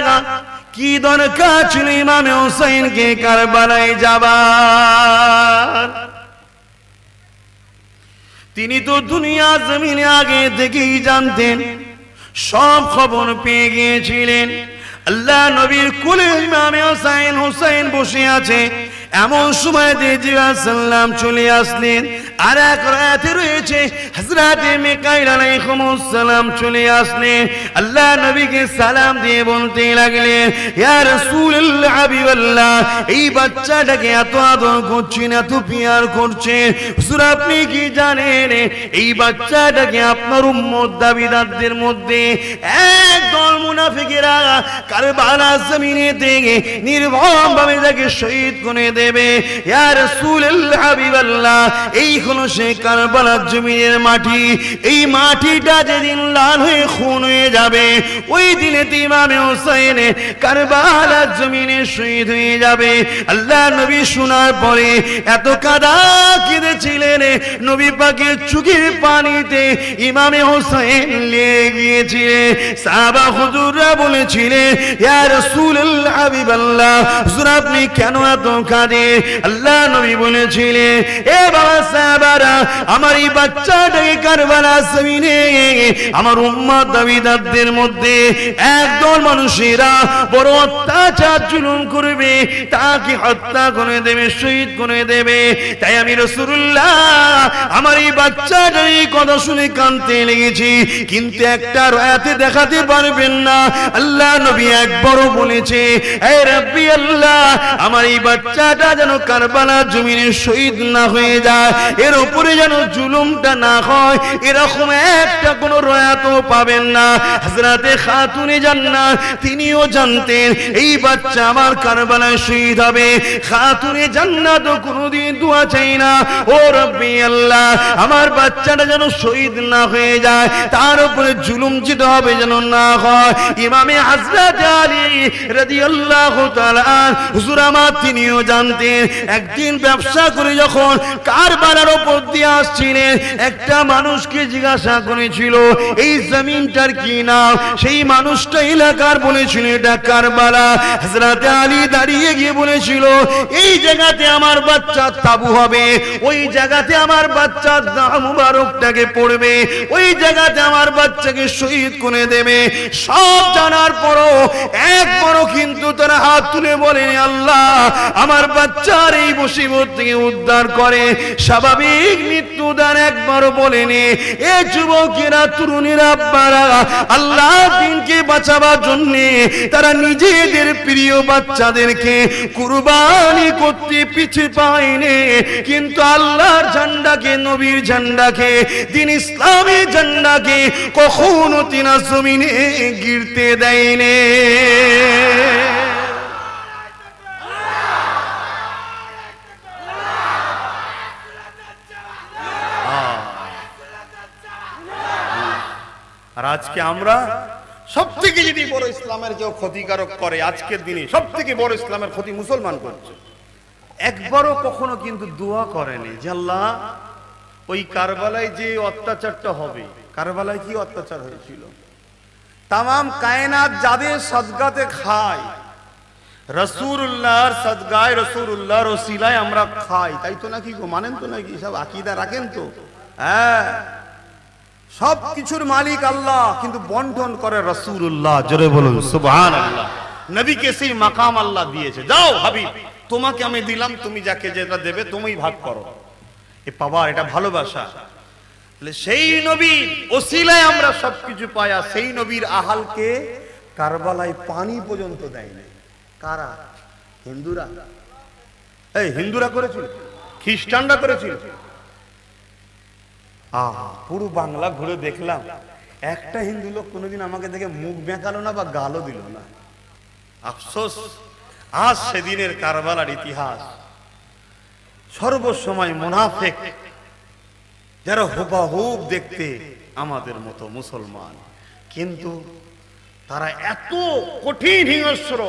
কি দরকার ছিল ইমামে হুসাইনকে কারবালায় যাবার? তিনি তো দুনিয়া জমিনে আগে থেকেই জানতেন, সব খবর পেয়ে গিয়েছিলেন। আল্লাহ নবীর কোলে ইমামে হুসাইন বসে আছে, এমন সময় জিবরাইল সাল্লাম চলে আসলেন। আর এক রাতে রয়েছে হযরত মিকাইল আলাইহিস সালাম চলে আসলেন, আল্লাহ নবীকে সালাম দিয়ে বলতে লাগলেন, ইয়া রাসূলুল্লাহ হাবিবাল্লাহ, এই বাচ্চাটাকে এত আদর করছেন, এত পিয়ার করছেন, হুজুর আপনি কি জানেন এই বাচ্চাটাকে আপনার উম্মত দাবিদারদের মধ্যে একদল মুনাফিকেরা কারবালা জমিনে থেকে নির্মমভাবে তাকে শহীদ করে দেবে। ইয়া রাসূলুল্লাহ হাবিবাল্লাহ, এই হলো সেই কারবালার জমিনের মাটি। এই মাটিটা যেদিন লাল হয়ে খুন হয়ে যাবে, ওই দিনে ইমামে হুসাইন কারবালার জমিনে শহীদ হয়ে যাবে। আল্লাহ নবী শোনার পরে এত কাঁদা কেঁদেছিলেন, নবী পাকের চোখের পানিতে ইমামে হুসাইন লেগে গিয়েছিলেন। সাহাবা হুজুররা বলেছিলেন, ইয়া রাসূলুল্লাহ হাবিবাল্লাহ, হুজুর আপনি কেন এত কাঁদেন? আল্লাহ নবী বলেছিলেন, এ বাবা সাহাবারা, আমার এই বাচ্চাটাকে কারবালা জমিনে আমার উম্মত দাবিদারদের মধ্যে একদল মানুষেরা বড় অত্যাচার জুলুম করবে, তাকে হত্যা করে দেবে, শহীদ করে দেবে। তাই আমি রাসূলুল্লাহ আমার এই বাচ্চাটার এই কথা শুনে কাঁদতে লেগেছি, কিন্তু একটা রাতে দেখাতে পারবেন না। আল্লাহ নবী একবারও বলেছে, হে রাব্বি আল্লাহ, আমার এই বাচ্চাটা যেন কারবালার জমিনে শহীদ না হয়ে যায়, এর উপরে যেন জুলুমটা না হয়, এরকম একটা কোন রয়াতও পাবেন না। হযরতে খাতুনে জান্নাত তিনিও জানতেন এই বাচ্চা আমার কারবালায় শহীদ হবে। খাতুনে জান্নাত কোনোদিন দোয়া চাই না, ও রাব্বি আল্লাহ, আমার বাচ্চাটা যেন শহীদ না হয়ে যায়, তার উপরে জুলুম যেতে হবে যেন না হয়। ইমামে হযরত আলী রাদিয়াল্লাহু তাআলা হুজুর আমার তিনিও জানতেন, একদিন ব্যবসা করে যখন কারবালার উপর দিয়ে আসছিলেন, একটা মানুষকে জিজ্ঞাসা করেছিল এই জমিনটার কি নাম? সেই মানুষটা এলাকার বলেছিল এটা কারবালা। হযরত আলী দাঁড়িয়ে গিয়ে বলেছিল, এই জায়গাতে আমার বাচ্চা তাবু হবে, ওই জায়গাতে আমার বাচ্চা দাম মুবারকটাকে পড়বে, ওই জায়গাতে আমার বাচ্চাকে শহীদ করে দেবে। সব জানার পরও একবারও কিন্তু তারা হাত তুলে বলেন, আল্লাহ আমার বাচ্চার এই মুসিবত থেকে উদ্ধার করে স্বাভাবিক মৃত্যুদান একবারও বলেনি। এ যুবকেরা, তরুণীরা, আব্বারা, আল্লাহ দিনকে বাঁচাবার জন্য তারা নিজেদের প্রিয় বাচ্চাদেরকে কুরবানি করতে পিছে পায়নি, কিন্তু আল্লাহর ঝান্ডাকে, নবীর ঝান্ডাকে, দিন ইসলামের ঝান্ডাকে কখনো তিনা জমিনে গিরতে দেয়নি। আর আজকে আমরা সব থেকে যদি বড় ইসলামের কেউ ক্ষতিকারক করে, আজকের দিনে সব থেকে বড় ইসলামের ক্ষতি মুসলমান করছে। একবারও কখনো কিন্তু দোয়া করেনি যে আল্লাহ ওই কারবালায় যে অত্যাচারটা হবে, কারবালায় কি অত্যাচার হয়েছিল, তামাম কায়নাত যাদের সদকাতে খায়, রাসূলুল্লাহর সদকায়, রাসূলুল্লাহর ওসিলায় আমরা খাই, তাই তো নাকি গো? মানেন তো নাকি? সব আকীদা রাখেন তো? হ্যাঁ, সব কিছুর মালিক আল্লাহ, কিন্তু বন্টন করে রাসূলুল্লাহ। জোরে বলুন সুবহানাল্লাহ। নবীকে সেই মাকাম আল্লাহ দিয়েছে, যাও হাবিব তোমাকে আমি দিলাম, তুমি যাকে যেটা দেবে তুমিই ভাগ করো। এ পাওয়ার, এটা ভালোবাসা। সেই নবীর ওসিলায় আমরা সবকিছু পাই। আর সেই নবীর আহালকে কারবালায় পানি পর্যন্ত দেয় না। কারা? হিন্দুরা। এই হিন্দুরা করেছিল, খ্রিস্টানরা করেছিল। পুরো বাংলা ঘুরে দেখলাম, একটা হিন্দু লোক কোনোদিন আমাকে দেখে মুখ বেঁকালো না বা গালও দিল না। আফসোস, আজ সেদিনের কারবালার ইতিহাস। সর্বসময় মুনাফিক, যারা হুবহুব দেখতে আমাদের মতো মুসলমান, কিন্তু তারা এত কঠিন হিংস্র।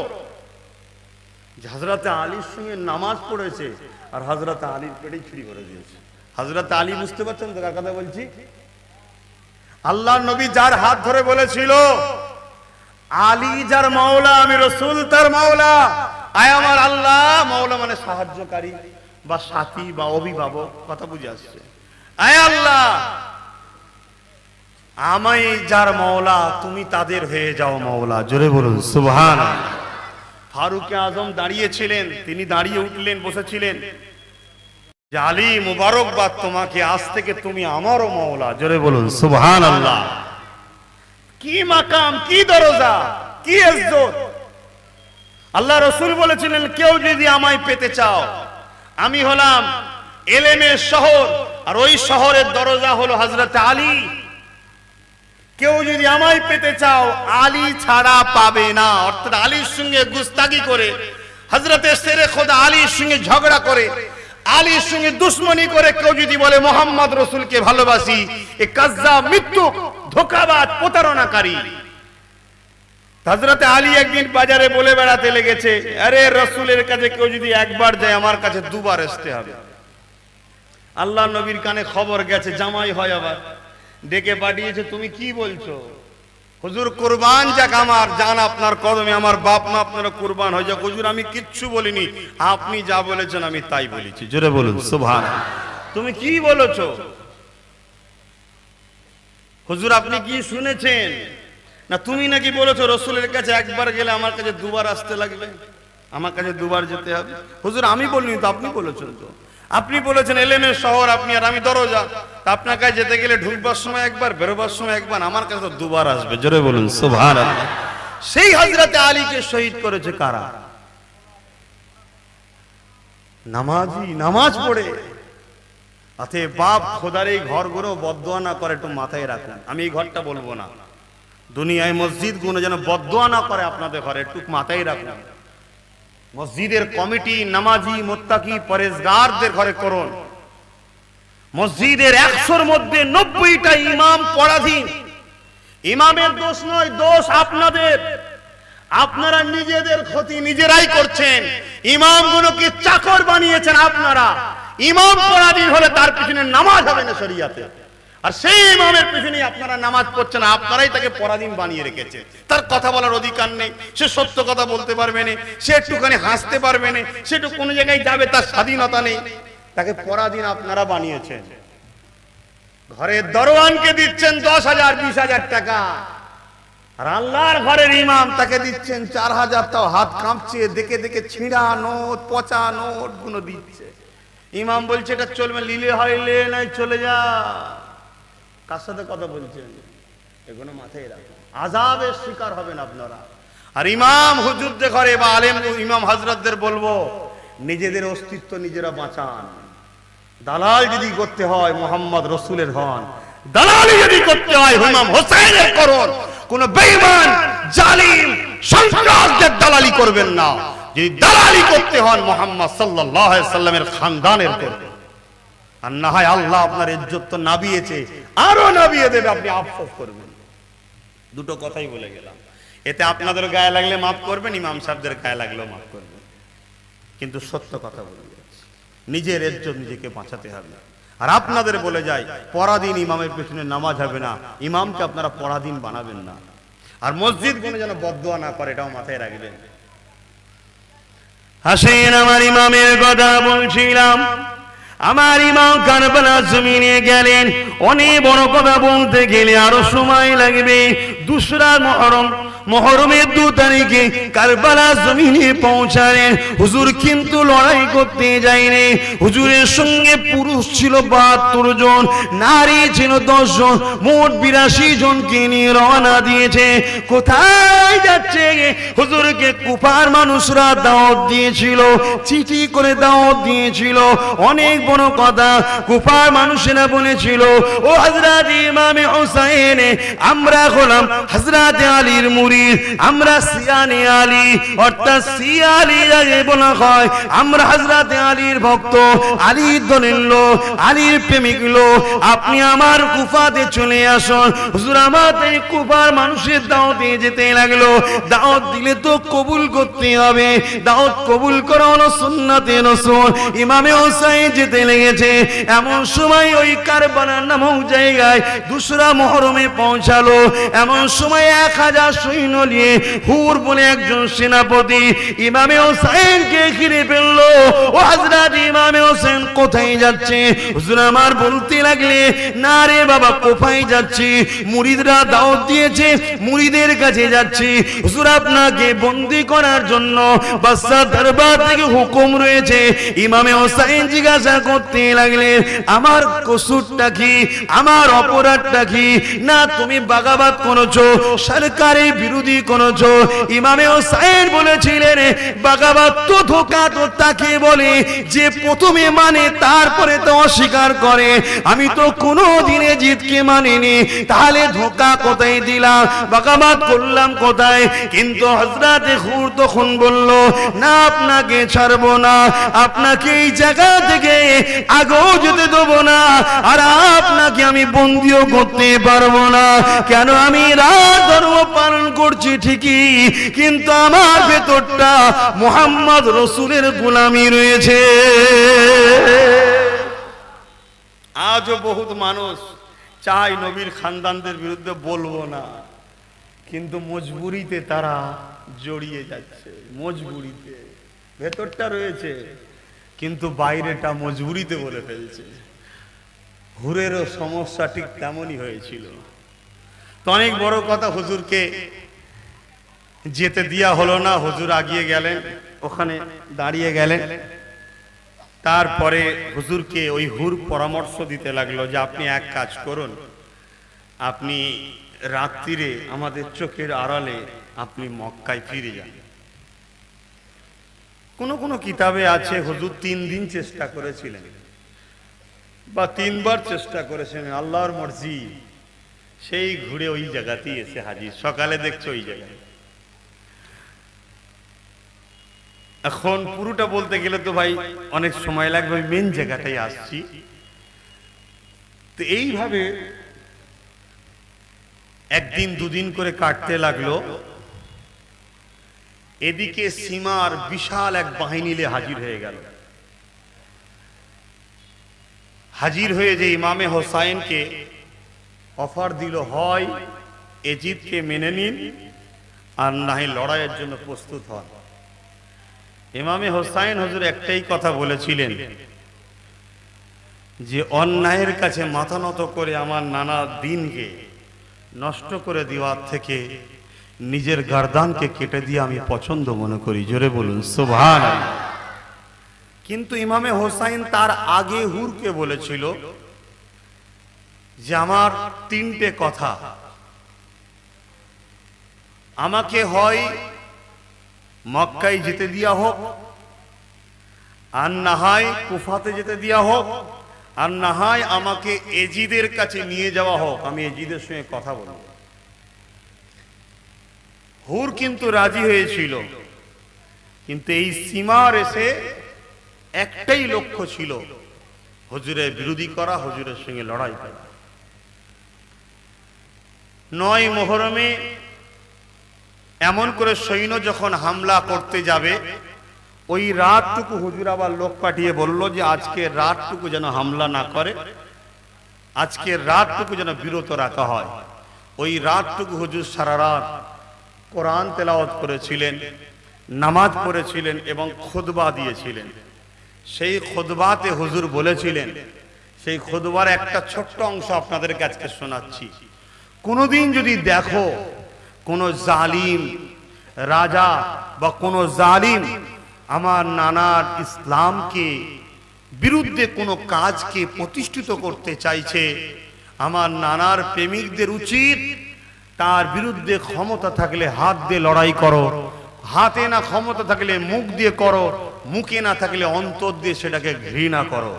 হযরত আলীর সঙ্গে নামাজ পড়েছে আর হযরত আলীর পেটে ছুরি করে দিয়েছে। হযরত আলী, বুঝতে পারছেন তো কার কথা বলছি? আল্লাহর নবী যার হাত ধরে বলেছিল, আলী যার মাওলা, আমি রাসূল তার মাওলা। আয় আমার আল্লাহ, মাওলা মানে সাহায্যকারী বা সাথী বা অভিভাবক, কথা বুঝে আসছে। আয় আল্লাহ, আমি যার মাওলা, তুমি তাদের হয়ে যাও মাওলা। জোরে বলুন সুবহানাল্লাহ। ফারুক আজম দাঁড়িয়েছিলেন, তিনি দাঁড়িয়ে উঠলেন, বসেছিলেন যে আলী মুবারকবাদ তোমাকে, আজ থেকে তুমি আমারও মাওলা। জোরে বলুন সুবহানাল্লাহ। কি মাকাম, কি দরজা, কি ইজ্জত! আল্লাহ রাসূল বলেছিলেন, কেউ যদি আমায় পেতে চাও, আমি হলাম ইলমের শহর, আর ওই শহরের দরজা হলো হযরত আলী। কেউ যদি আমায় পেতে চাও, আলী ছাড়া পাবে না। অর্থাৎ আলীর সঙ্গে গুস্তাগি করে, হযরতে শেরে খোদা আলীর সঙ্গে ঝগড়া করে, আলীর সঙ্গে দুশ্মনী করে কেউ যদি বলে মুহাম্মদ রাসূলকে ভালোবাসি, এ কাজ্জাব, মিথ্যুক, ধোঁকাবাজ, প্রতারণাকারী। হযরতে আলী একদিন বাজারে বলে বেড়াতে লেগেছে, আরে রাসূলের কাছে কেউ যদি একবার যায়, আমার কাছে দুবার আসতে হবে। আল্লাহ নবীর কানে খবর গেছে, জামাই হয় আবার, ডেকে পাঠিয়েছে, তুমি কি বলছো? হুজুর কুরবান যাক আমার জান আপনার কদমে, আমার বাপ মা আপনারা কুরবান হয়ে যাক। হুজুর আমি কিচ্ছু বলিনি, আপনি যা বলেছেন আমি তাই বলেছি। জোরে বলুন সুবহানাল্লাহ। তুমি কি বলেছো? হুজুর আপনি কি শুনেছেন? না তুমি নাকি বলেছো রাসূলের কাছে একবার গেলে আমার কাছে দুবার আসতে লাগবে, আমার কাছে দুবার যেতে হবে। হুজুর আমি বলিনি তো, আপনি বলেছেন তো। আপনি বলেছেন ইলমের শহর আপনি, আর আমি দরজা। আপনার কাছে যেতে গেলে ঢুকবার সময় একবার, বেরোবার সময় একবার, আমার কাছে তো দুবার আসবে। জোরে বলুন সুবহানাল্লাহ। সেই হযরতে আলীকে শহীদ করেছে কারা? নামাজি, নামাজ পড়ে। অতএব বাপ খোদার এই ঘরগুলো বদদোয়া না করে, একটু মাথায় রাখুন। আমি এই ঘরটা বলবো না, দুনিয়ায় মসজিদ গুলো যেন বদদোয়া না করে আপনাদের ঘরে, একটু মাথায় রাখুন। মসজিদের কমিটি নামাজি, মুত্তাকি, পরেজগারদের ঘরে করুন। মসজিদের 100-র মধ্যে 90টা ইমাম পরাধীন। ইমামের দোষ নয়, দোষ আপনাদের। আপনারা নিজেদের ক্ষতি নিজেরাই করছেন। ইমামগুলোকে চাকর বানিয়েছেন আপনারা। ইমাম পরাধীন হলে তার পিছনে নামাজ হবে না শরিয়াতে, আর সেই ইমামের পিছনে আপনারা নামাজ পড়ছেন, আপনারাই তাকে পরাধীন বানিয়ে রেখেছে। তার কথা বলার অধিকার নেই, সে সত্য কথা বলতে পারবে না, সে একটুখানি হাসতে পারবে না, সে একটু কোনো জায়গায় যাবে, তার স্বাধীনতা নেই। তাকে পরাধীন আপনারা বানিয়েছেন। ঘরের দরওয়ানকে দিচ্ছেন 10,000 20,000 টাকা, আর আল্লাহর ঘরের ইমাম তাকে দিচ্ছেন 4,000। তাও হাত কাঁপছে, দেখে দেখে ছিঁড়া নোট, পচা নোট গুলো দিচ্ছে। ইমাম বলছে এটা চলবে, লিলে হইলে নাই চলে যা। কার সাথে কথা বলছেন? এগুলো মাথায় রাখুন, আযাবের শিকার হবেন আপনারা। আর ইমাম হুজুরদের ঘরে বা আলেম ইমাম হযরতদের বলবো, নিজেদের অস্তিত্ব নিজেরা বাঁচান। দালাল যদি করতে হয় মুহাম্মদ রাসূলের হন, দালালি যদি করতে হয় ইমাম হোসেনের করুন। কোন বেঈমান, জালিম, সন্ত্রাসদের দালালি করবেন না। যদি দালালি করতে হন মুহাম্মদ সাল্লাল্লাহু আলাইহি সাল্লামের খানদানের করবেন। আর না হয় আল্লাহ আপনার ইজ্জত তো নাবিয়েছে, আরো নাবিয়ে দেবে, আপনি আফসোস করবেন। দুটো কথাই বলে গেলাম। এতে আপনাদের গায়ে লাগলে মাফ করবেন, ইমাম সাহেবদের গায়ে লাগলেও মাফ করবেন, কিন্তু সত্য কথা বলে যাচ্ছি। নিজের ইজ্জত নিজেকে বাঁচাতে হবে। আর আপনাদের বলে যাই, পরাধীন ইমামের পেছনে নামাজ হবে না, ইমামকে আপনারা পরাধীন বানাবেন না। আর মসজিদ কোনো যেন বদদোয়া না করে, এটাও মাথায় রাখবেন। হাসেন, আমার ইমামের কথা বলছিলাম। আমার ইমাম কারবালা জমিনে গেলেন। অনেক বড় কথা বলতে গেলে আরো সময় লাগবে। দুসরা মুহররমের 2 তারিখে কারবালা জমিনে পৌঁছালেন। হুজুর কিন্তু লড়াই করতে যায়নি। হুজুরের সঙ্গে পুরুষ ছিল 72 জন, নারী ছিল 10 জন, মোট 82 জনকে নিয়ে রওনা দিয়েছে। কোথায় যাচ্ছে? হুজুরকে কুফার মানুষরা দাওয়াত দিয়েছিল, চিঠি করে দাওয়াত দিয়েছিল। অনেক বড় কথা, কুফার মানুষেরা বলেছিল, ও হযরত ইমামে হুসাইন, আমরা হলাম হযরত আলীর মুরিদ, আমরা সিয়ানে আলী, অর্থাৎ সিয়া আলী যাকে বলা হয়, আমরা হযরত আলীর ভক্ত, আলীর দলের লোক, আলীর প্রেমিক লোক। আপনি আমার কুফাতে চলে আসুন। হুজুর আমাদের কুফার মানুষের দাওয়াতে যেতে লাগলো। দাওয়াত দিলে তো কবুল করতে হবে, দাওয়াত কবুল করা হলো সুন্নাতে রাসূল। ইমামে হুসাইন যেতে লেগেছে। এমন সময় ওই কারবালা নামক জায়গায় 2রা মুহররমে পৌঁছালো। এমন সময় 1000 সৈন্য নিয়ে হুর বলে একজন সেনাপতি ইমামে হুসাইনকে ঘিরে ফেললো। ও হযরত ইমামে হুসাইন কোথায় যাচ্ছে? হুজুর আমার বলতে লাগলে, না রে বাবা, কোথায় যাচ্ছি? মুরিদরা দাওয়াত দিয়েছে, মুরিদের কাছে যাচ্ছি। হুজুর আপনাকে বন্দী করার জন্য বাদশাহ দরবার থেকে হুকুম রয়েছে। ইমামে হুসাইন জিজ্ঞাসা করতে লাগলেন, আমার কসুরটা কি, আমার অপরাধটা কি? না তুমি বাগাবাত করেছো, সরকারের বিরোধী করেছো। ইমামে হুসাইন বলেছিলেন, বাগাবাত তো ধোঁকা তো তাকে বলে যে প্রথমে মানে তারপরে তো অস্বীকার করে। আমি তো কোনো দিনে জিতকে মানিনি, তাহলে ধোঁকা কোথায় দিলাম, বাগাবাত করলাম কোথায়? কিন্তু হযরত হুর তখন বলল, না আপনাকে ছাড়বো না, আপনাকে এই জায়গা থেকে আগেও যেতে দেবো না, আর আপনাকে আমি বন্দিও করতে পারবো না। কেন? আমি রাত ধর্ম পালন করছি ঠিকই, কিন্তু আমার ভেতরটা মুহাম্মদ রাসূলের গোলামি রয়েছে। আজও বহুত মানুষ চায় নবীর খানদানদের বিরুদ্ধে বলবো না, কিন্তু মজবুরিতে তারা জড়িয়ে যাচ্ছে। মজবুরিতে ভেতরটা রয়েছে, কিন্তু বাইরেটা মজবুরিতে বলে ফেলছে। হুরেরও সমস্যা ঠিক তেমনই হয়েছিল। তো অনেক বড় কথা, হুজুরকে যেতে দেয়া হলো না। হুজুর আগিয়ে গেলেন, ওখানে দাঁড়িয়ে গেলেন। তারপরে হুজুরকে ওই হুর পরামর্শ দিতে লাগলো যে আপনি এক কাজ করুন, আপনি রাত্রিরে আমাদের চোখের আড়ালে আপনি মক্কায় ফিরে যান। কোন কিতাবে আছে হুজুর 3 দিন চেষ্টা করেছিলেন বা 3 বার চেষ্টা করেছেন। আল্লাহর মর্জি, সেই ঘুরে ওই জায়গাতেই এসে হাজির। সকালে দেখছো ওই জায়গায়। এখন পুরোটা বলতে গেলে তো ভাই অনেক সময় লাগবে, ওই মেন জায়গাটাই আসছি। তো এইভাবে একদিন 2 দিন করে কাটতে লাগলো। এদিকে সীমার বিশাল এক বাহিনী নিয়ে হাজির হয়ে গেল। হাজির হয়ে যে ইমামে হোসাইনকে অফার দিল, হয় এজিদকে মেনে নিন, আর না হয় লড়াইয়ের জন্য প্রস্তুত হন। ইমামে হোসাইন হুজুর একটাই কথা বলেছিলেন যে অন্যায়ের কাছে মাথা নত করে আমার নানা দিনকে নষ্ট করে দেওয়ার থেকে নিজের গর্দানকে কেটে দিয়ে আমি পছন্দ মনে করি। জোরে বলুন সুবহানাল্লাহ। কিন্তু ইমামে হোসাইন তার আগে হুরকে বলেছিল যে আমার 3টে কথা, আমাকে হয় মক্কায় যেতে দেয়া হোক, আর না হয় কুফাতে যেতে দেয়া হোক, আর না হয় আমাকে এজিদের কাছে নিয়ে যাওয়া হোক, আমি এজিদের সঙ্গে কথা বলব। হুর কিন্তু রাজি হয়েছিল, কিন্তু এই সীমার এসে একটাই লক্ষ্য ছিল, হুজুরের বিরোধী করা, হুজুরের সঙ্গে লড়াই করা। 9 মুহররমে এমন করে সৈন্য যখন হামলা করতে যাবে, ওই রাতটুকু হুজুর আবার লোক পাঠিয়ে বলল যে আজকে রাতটুকু যেন হামলা না করে, আজকে রাতটুকু যেন বিরত রাখা হয়। ওই রাতটুকু হুজুর সারা রাত কোরআন তেলাওয়াত করেছিলেন, নামাজ পড়েছিলেন এবং খুতবা দিয়েছিলেন। সেই খুতবাতে হুজুর বলেছিলেন, সেই খুতবার একটা ছোট্ট অংশ আপনাদের কাছে শোনাচ্ছি। কোনোদিন যদি দেখো কোনো জালিম রাজা বা কোনো জালিম আমার নানার ইসলামকে বিরুদ্ধে কোনো কাজকে প্রতিষ্ঠিত করতে চাইছে, আমার নানার প্রেমিকদের উচিত তার বিরুদ্ধে ক্ষমতা থাকলে হাত দিয়ে লড়াই করো, হাতে না ক্ষমতা থাকলে মুখ দিয়ে করো, মুখে না থাকলে অন্তর দিয়ে সেটাকে ঘৃণা করো।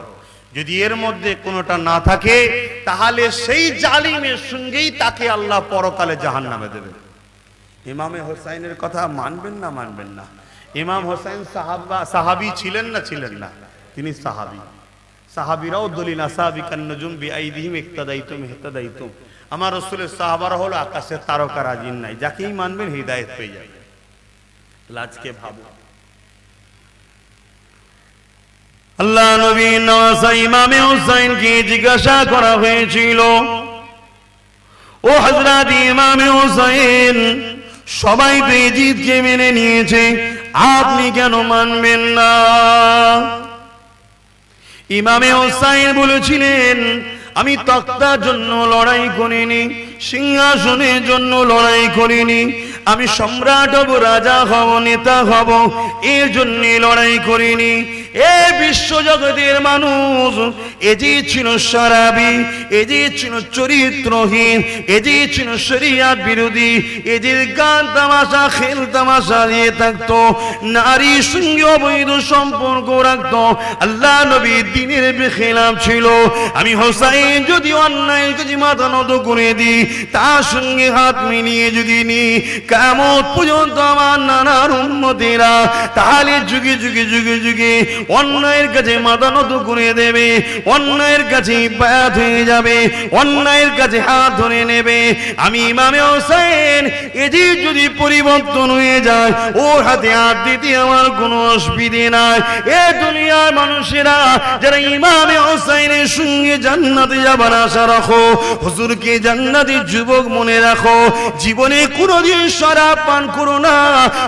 যদি এর মধ্যে কোনোটা না থাকে তাহলে সেই জালিমের সঙ্গেই তাকে আল্লাহ পরকালে জাহান্নামে দেবে। ইমামে হোসাইনের কথা মানবেন না মানবেন না? ইমাম হোসাইন সাহাবী ছিলেন না ছিলেন না? তিনি সাহাবী। সাহাবীরাও দলিল আসাবিকান নুজুম বিআইদিহিম ইক্তাদাইতুম ইহতাদাইতুম। আমার রাসূলের সাহাবারা হলো আকাশের তারকারা, জিন নাই, যাকেই মানবেন হিদায়াত পেয়ে যাবেন। আজকে ভাবো, আল্লাহ নবী নওয়াজ ইমামে হোসাইনকে জিজ্ঞাসা করা হয়েছিল, ও হযরত ইমামে হোসাইন, সবাই তো এই জিদকে মেনে নিয়েছে, আপনি কেন মানবেন না? ইমামে হোসাইন বলেছিলেন, আমি তক্তার জন্য লড়াই করিনি, সিংহাসনের জন্য লড়াই করিনি, আমি সম্রাট হব, রাজা হব, নেতা হব, এর জন্য লড়াই করিনি। এ বিশ্ব জগতের মানুষ, এ যে ছিল শরাবী, এ যে ছিল চরিত্রহীন, এ যে ছিল শরিয়াত বিরোধী, এ যে গান তামাশা খেল তামাশা দিয়ে থাকতো, নারীর সঙ্গে অবৈধ সম্পর্ক রাখতো, আল্লাহ নবী দ্বীনের বেখিলাফ ছিল। আমি হোসাইন যদি অন্যায় যদি মাথা নত করে দিই, তার সঙ্গে হাত মিলিয়ে যদি নিই, কিয়ামত পর্যন্ত আমার নানার উম্মতেরা তাহলে যুগে যুগে যুগে যুগে অন্যায়ের কাছে মাথা নত করে দেবে, অন্যায়ের কাছে বায়াত হয়ে যাবে, অন্যায়ের কাছে হাত ধরে নেবে। আমি ইমামে হোসেন এটি যদি পরিবর্তন হয়ে যায়, ওর হাতে হাত দিতে আমার কোনো অসুবিধে নাই। এ দুনিয়ার মানুষেরা যারা ইমামে হোসেনের সঙ্গে জান্নাতে যাবার আশা রাখো, হুজুরকে জান্নাতের যুবক মনে রাখো, জীবনে কোনোদিন শরাব পান করো না।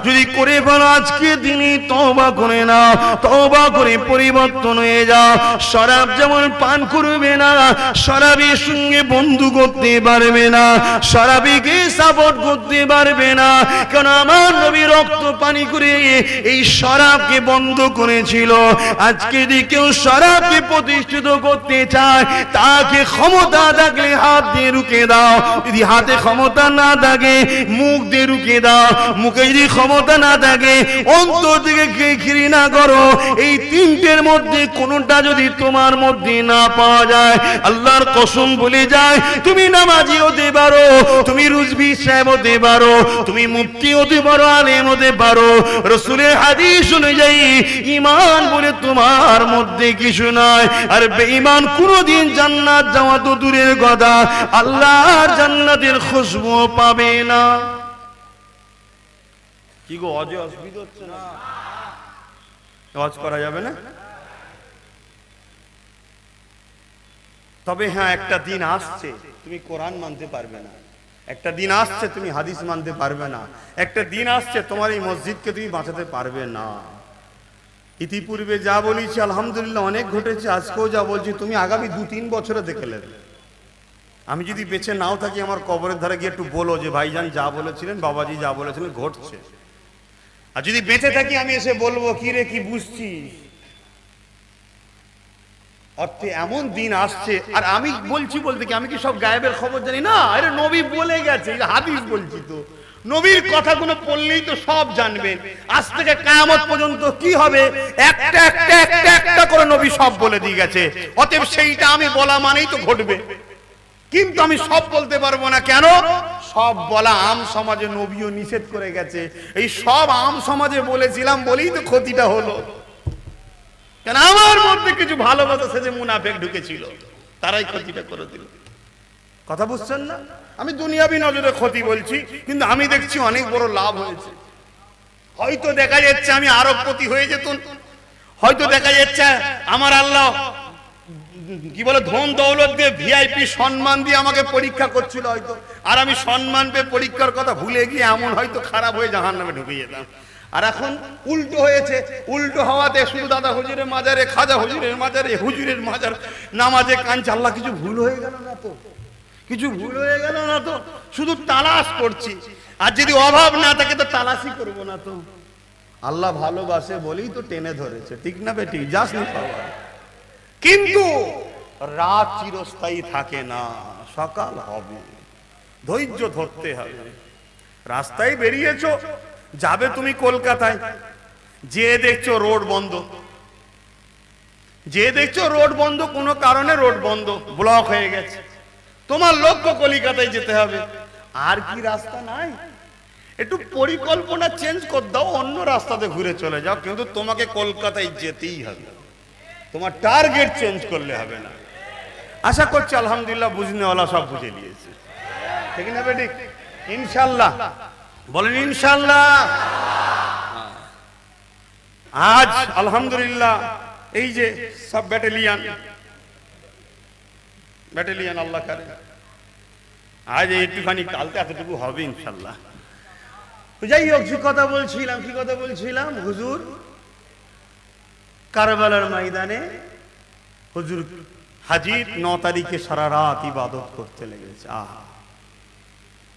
যদি করে বলো আজকে দিনই তওবা করে নাও, তওবা করে পরিবর্তন হয়ে যাও। শরাব যেমন পান করবে না, শরাবের সঙ্গে বন্ধু করতে পারবে না, শরাবীকে সাপোর্ট করতে পারবে না, কারণ আমার নবী রক্ত পানি করে এই শরাবকে বন্ধ করেছিল। আজকে যদি কেউ শরাবকে প্রতিষ্ঠিত করতে চায়, তাকে ক্ষমতা থাকলে হাত দিয়ে রুখে দাও, যদি হাতে ক্ষমতা না থাকে মুখ দিয়ে রুখে দাও, মুখে যদি ক্ষমতা না থাকে অন্তর থেকে ঘৃণা করো। এই তিনটের মধ্যে কোনটা যদি তোমার মধ্যে না পাওয়া যায়, আল্লাহর কসম বলে যায়, তুমি নামাজি হতে পারো, তুমি রুজবি সাহেব হতে পারো, তুমি মুফতি হতে পারো, আলেম হতে পারো, রাসূলের হাদিস অনুযায়ী ঈমান বলে তোমার মধ্যে কিছু নাই। আর বেঈমান কোনদিন জান্নাত যাওয়া তো দূরের কথা, আল্লাহর জান্নাতের খুশবু পাবে না। কি গো, অজে অসুবিধা হচ্ছে না? ওয়াজ করা যাবে না? তবে হ্যাঁ, একটা দিন আসছে তুমি কোরআন মানতে পারবে না, একটা দিন আসছে তুমি হাদিস মানতে পারবে না, একটা দিন আসছে তোমার এই মসজিদকে তুমি বাঁচাতে পারবে না। ইতিপূর্বে যা বলেছি আলহামদুলিল্লাহ অনেক ঘটেছে, আজকেও যা বলছি তুমি আগামী 2-3 বছরে দেখে নেবে। আমি যদি বেঁচে নাও থাকি, আমার কবরের ধারে গিয়ে একটু বলো যে ভাইজান যা বলেছিলেন, বাবাজি যা বলেছিলেন ঘটছে। আর যদি বেঁচে থাকি আমি এসে বলবো, কি রে কি বুঝছিস? অর্থে এমন দিন আসছে। আর আমি বলছি বলতে কি, আমি কি সব গায়েবের খবর জানি না? আরে নবী বলে গেছে, হাদিস বলছি তো, নবীর কথাগুলো পড়লেই তো সব জানবেন। আজ থেকে কিয়ামত পর্যন্ত কি হবে একটা একটা একটা একটা করে নবী সব বলে দিয়ে গেছে। অতএব সেইটা আমি বলা মানেই তো ঘটবে, কিন্তু আমি সব বলতে পারবো না। কেন? সব বলা আম সমাজে নবীও নিষেধ করে গেছে। এই সব আম সমাজে বলেছিলাম বলেই তো ক্ষতিটা হলো। কেন? আমার মধ্যে কিছু ভালোবাসা সেজে মুনাফিক ঢুকেছিল, তারাই ক্ষতিটা করে দিল। কথা বুঝছেন না? আমি দুনিয়াবি নজরে ক্ষতি বলছি, কিন্তু আমি দেখছি অনেক বড় লাভ হয়েছে। হয়তো দেখা যাচ্ছে আমি আরবপতি হয়ে যেত, হয়তো দেখা যাচ্ছে আমার আল্লাহ কি বলে ধন দৌলত দিয়ে ভিআইপি সম্মান দিয়ে আমাকে পরীক্ষা করছিল হয়তো, আর আমি সম্মান পেয়ে পরীক্ষার কথা ভুলে গিয়ে এমন হয়তো খারাপ হয়ে জাহান্নামে ঢুকে যেতাম। আর এখন উল্টো হয়েছে, উল্টো হওয়াতে শুধু দাদা হুজুরের মাজারে, খাজা হুজুরের মাজারে, হুজুরের মাজার নামাজে কাঁদছে। আল্লাহ কিছু ভুল হয়ে গেল না তো? কিছু ভুল হয়ে গেল না তো? শুধু তালাশ করছি, আর যদি অভাব না থাকে তো তালাশই করবো না তো? আল্লাহ ভালোবাসে বলেই তো টেনে ধরেছে, ঠিক না বেটি? যাস নি পাওয়া। কিন্তু রাত চিরস্থায়ী থাকে না, সকাল হবে, ধৈর্য ধরতে হবে। রাস্তায় বেরিয়েছো, যাবে তুমি কলকাতায়, যে দেখছো রোড বন্ধ, যে দেখছো রোড বন্ধ, কোনো কারণে রোড বন্ধ, ব্লক হয়ে গেছে, তোমার লক্ষ্য কলকাতায় যেতে হবে, আর কি রাস্তা নাই? একটু পরিকল্পনা চেঞ্জ করে দাও, অন্য রাস্তাতে ঘুরে চলে যাও, কিন্তু তোমাকে কলকাতায় যেতেই হবে, তোমার টার্গেট চেঞ্জ করলে হবে না। আশা করছি আলহামদুলিল্লাহ বুঝনেওয়ালা সব বুঝে নিয়েছে, ঠিক না বেটি? ইনশাল্লাহ বলেন ইনশাল্লাহ। আজ আলহামদুলিল্লাহ এই যে সব ব্যাটালিয়ান আল্লাহ করে, আজ এইটুখানি, কালকে এতটুকু হবে ইনশাল্লাহ। যাই হোক, কি কথা বলছিলাম, হুজুর কারবালার ময়দানে হুজুর হাজির 9 তারিখে সারা রাত ইবাদত করতে লেগেছে। আহা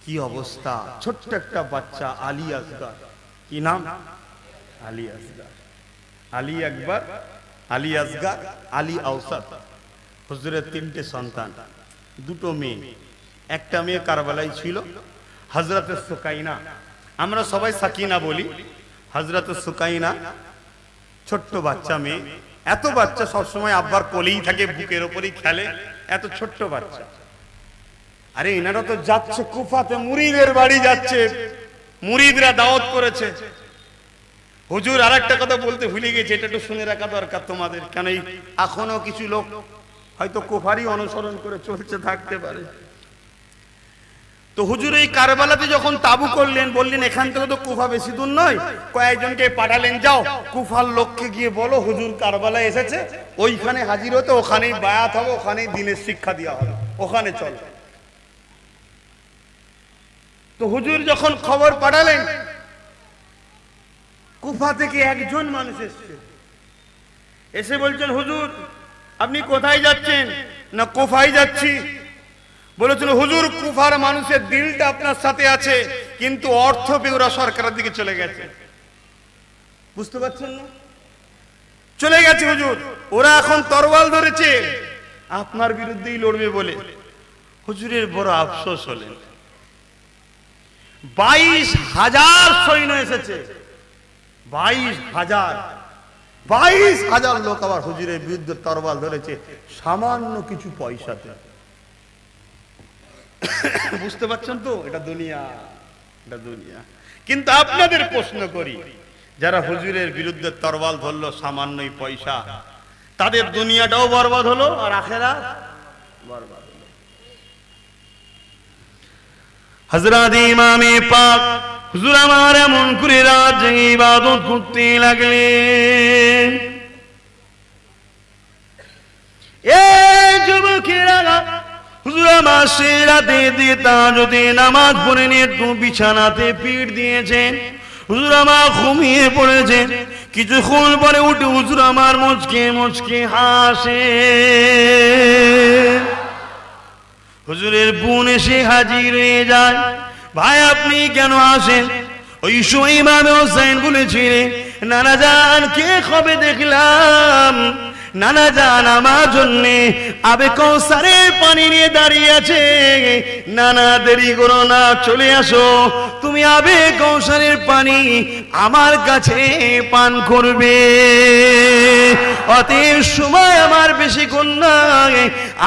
কি অবস্থা! ছোট্ট একটা বাচ্চা আলী আসগার, কি নাম? আলী আসগার, আলী আকবর, আলী আসগার, আলী আওসাত। হুজুরের 3টে সন্তান, 2টো মেয়ে। একটা মেয়ে কারবালায় ছিল, হযরতে সুকাইনা, আমরা সবাই সাকিনা বলি। হযরতে সুকাইনা ছোট্ট বাচ্চা মেয়ে, এত বাচ্চা সবসময় আব্বার কোলেই থাকে, বুকের ওপরেই খেলে, এত ছোট্ট বাচ্চা। আরে এনারা তো যাচ্ছে কুফাতে, মুরিদের বাড়ি যাচ্ছে, মুরিদরা দাওয়াত করেছে। হুজুর আরেকটা কথা বলতে ভুলে গেছে, এটা একটু শুনে রাখা দরকার তোমাদের, কেন এখনো কিছু লোক হয়তো কুফারই অনুসরণ করে চলছে থাকতে পারে। তো হুজুর এই কারবালাতে যখন তাবু করলেন, বললেন এখান থেকে তো কুফা বেশি দূর নয়, কয়েকজনকে পাঠালেন, যাও কুফার লোককে গিয়ে বলো হুজুর কারবালায় এসেছে, ওইখানে হাজির হতে, ওখানেই বায়াত হবে, ওখানেই দ্বীনের শিক্ষা দেওয়া হবে, ওখানে চলো। তো হুজুর যখন খবর পাঠালেন, কুফা থেকে একজন মানুষ এসছে, এসে বলছেন হুজুর আপনি কোথায় যাচ্ছেন? না কুফায় যাচ্ছি। বলেছিল হুজুর কুফার মানুষের দিলটা আপনার সাথে আছে, কিন্তু অর্থ পেয়ে ওরা সরকারের দিকে চলে গেছে। বুঝতে পারছেন না? চলে গেছে হুজুর, ওরা এখন তরোয়াল ধরেছে, আপনার বিরুদ্ধেই লড়বে বলে। হুজুরের বড় আফসোস হলেন, 22,000 সৈন্য এসেছে, 22,000 লোক আবার হুজুরের বিরুদ্ধে তরোয়াল ধরেছে, সামান্য কিছু পয়সাতে। বুঝতে পারছেন তো? এটা দুনিয়া, এটা দুনিয়া। কিন্তু আপনাদের প্রশ্ন করি, যারা হুজুরের বিরুদ্ধে তরোয়াল ধরলো সামান্যই পয়সা, তাদের দুনিয়াটাও বরবাদ হলো আর আখিরাত বরবাদ হলো। হযরত ইমামে পাক হুজুর আমার এমন করে রাত জেগে ইবাদত করতে লাগলেন। এই যুবকেরা হুজুর আমার সে রাতে দিয়ে তাহাজ্জুদে নামাজ পড়ে নিয়ে একটু বিছানাতে পিঠ দিয়েছেন, হুজুর আমার ঘুমিয়ে পড়েছেন। কিছুক্ষণ পরে উঠে হুজুর আমার মুচকে মুচকে হাসে। হুজুরের বোন এসে হাজির হয়ে যায়, ভাই আপনি কেন আসেন? ওই সময় ইমামে হোসেন বলেছিলেন, নানা জান কে কবে দেখলাম, নানা জান আমার জন্য আবে কৌসারের পানি নিয়ে দাঁড়িয়ে আছে, নানা দেরি করো না, চলে আসো, তুমি আবে কৌসারের পানি আমার কাছে পান করবে। অতএব সময় আমার বেশিক্ষণ নাই,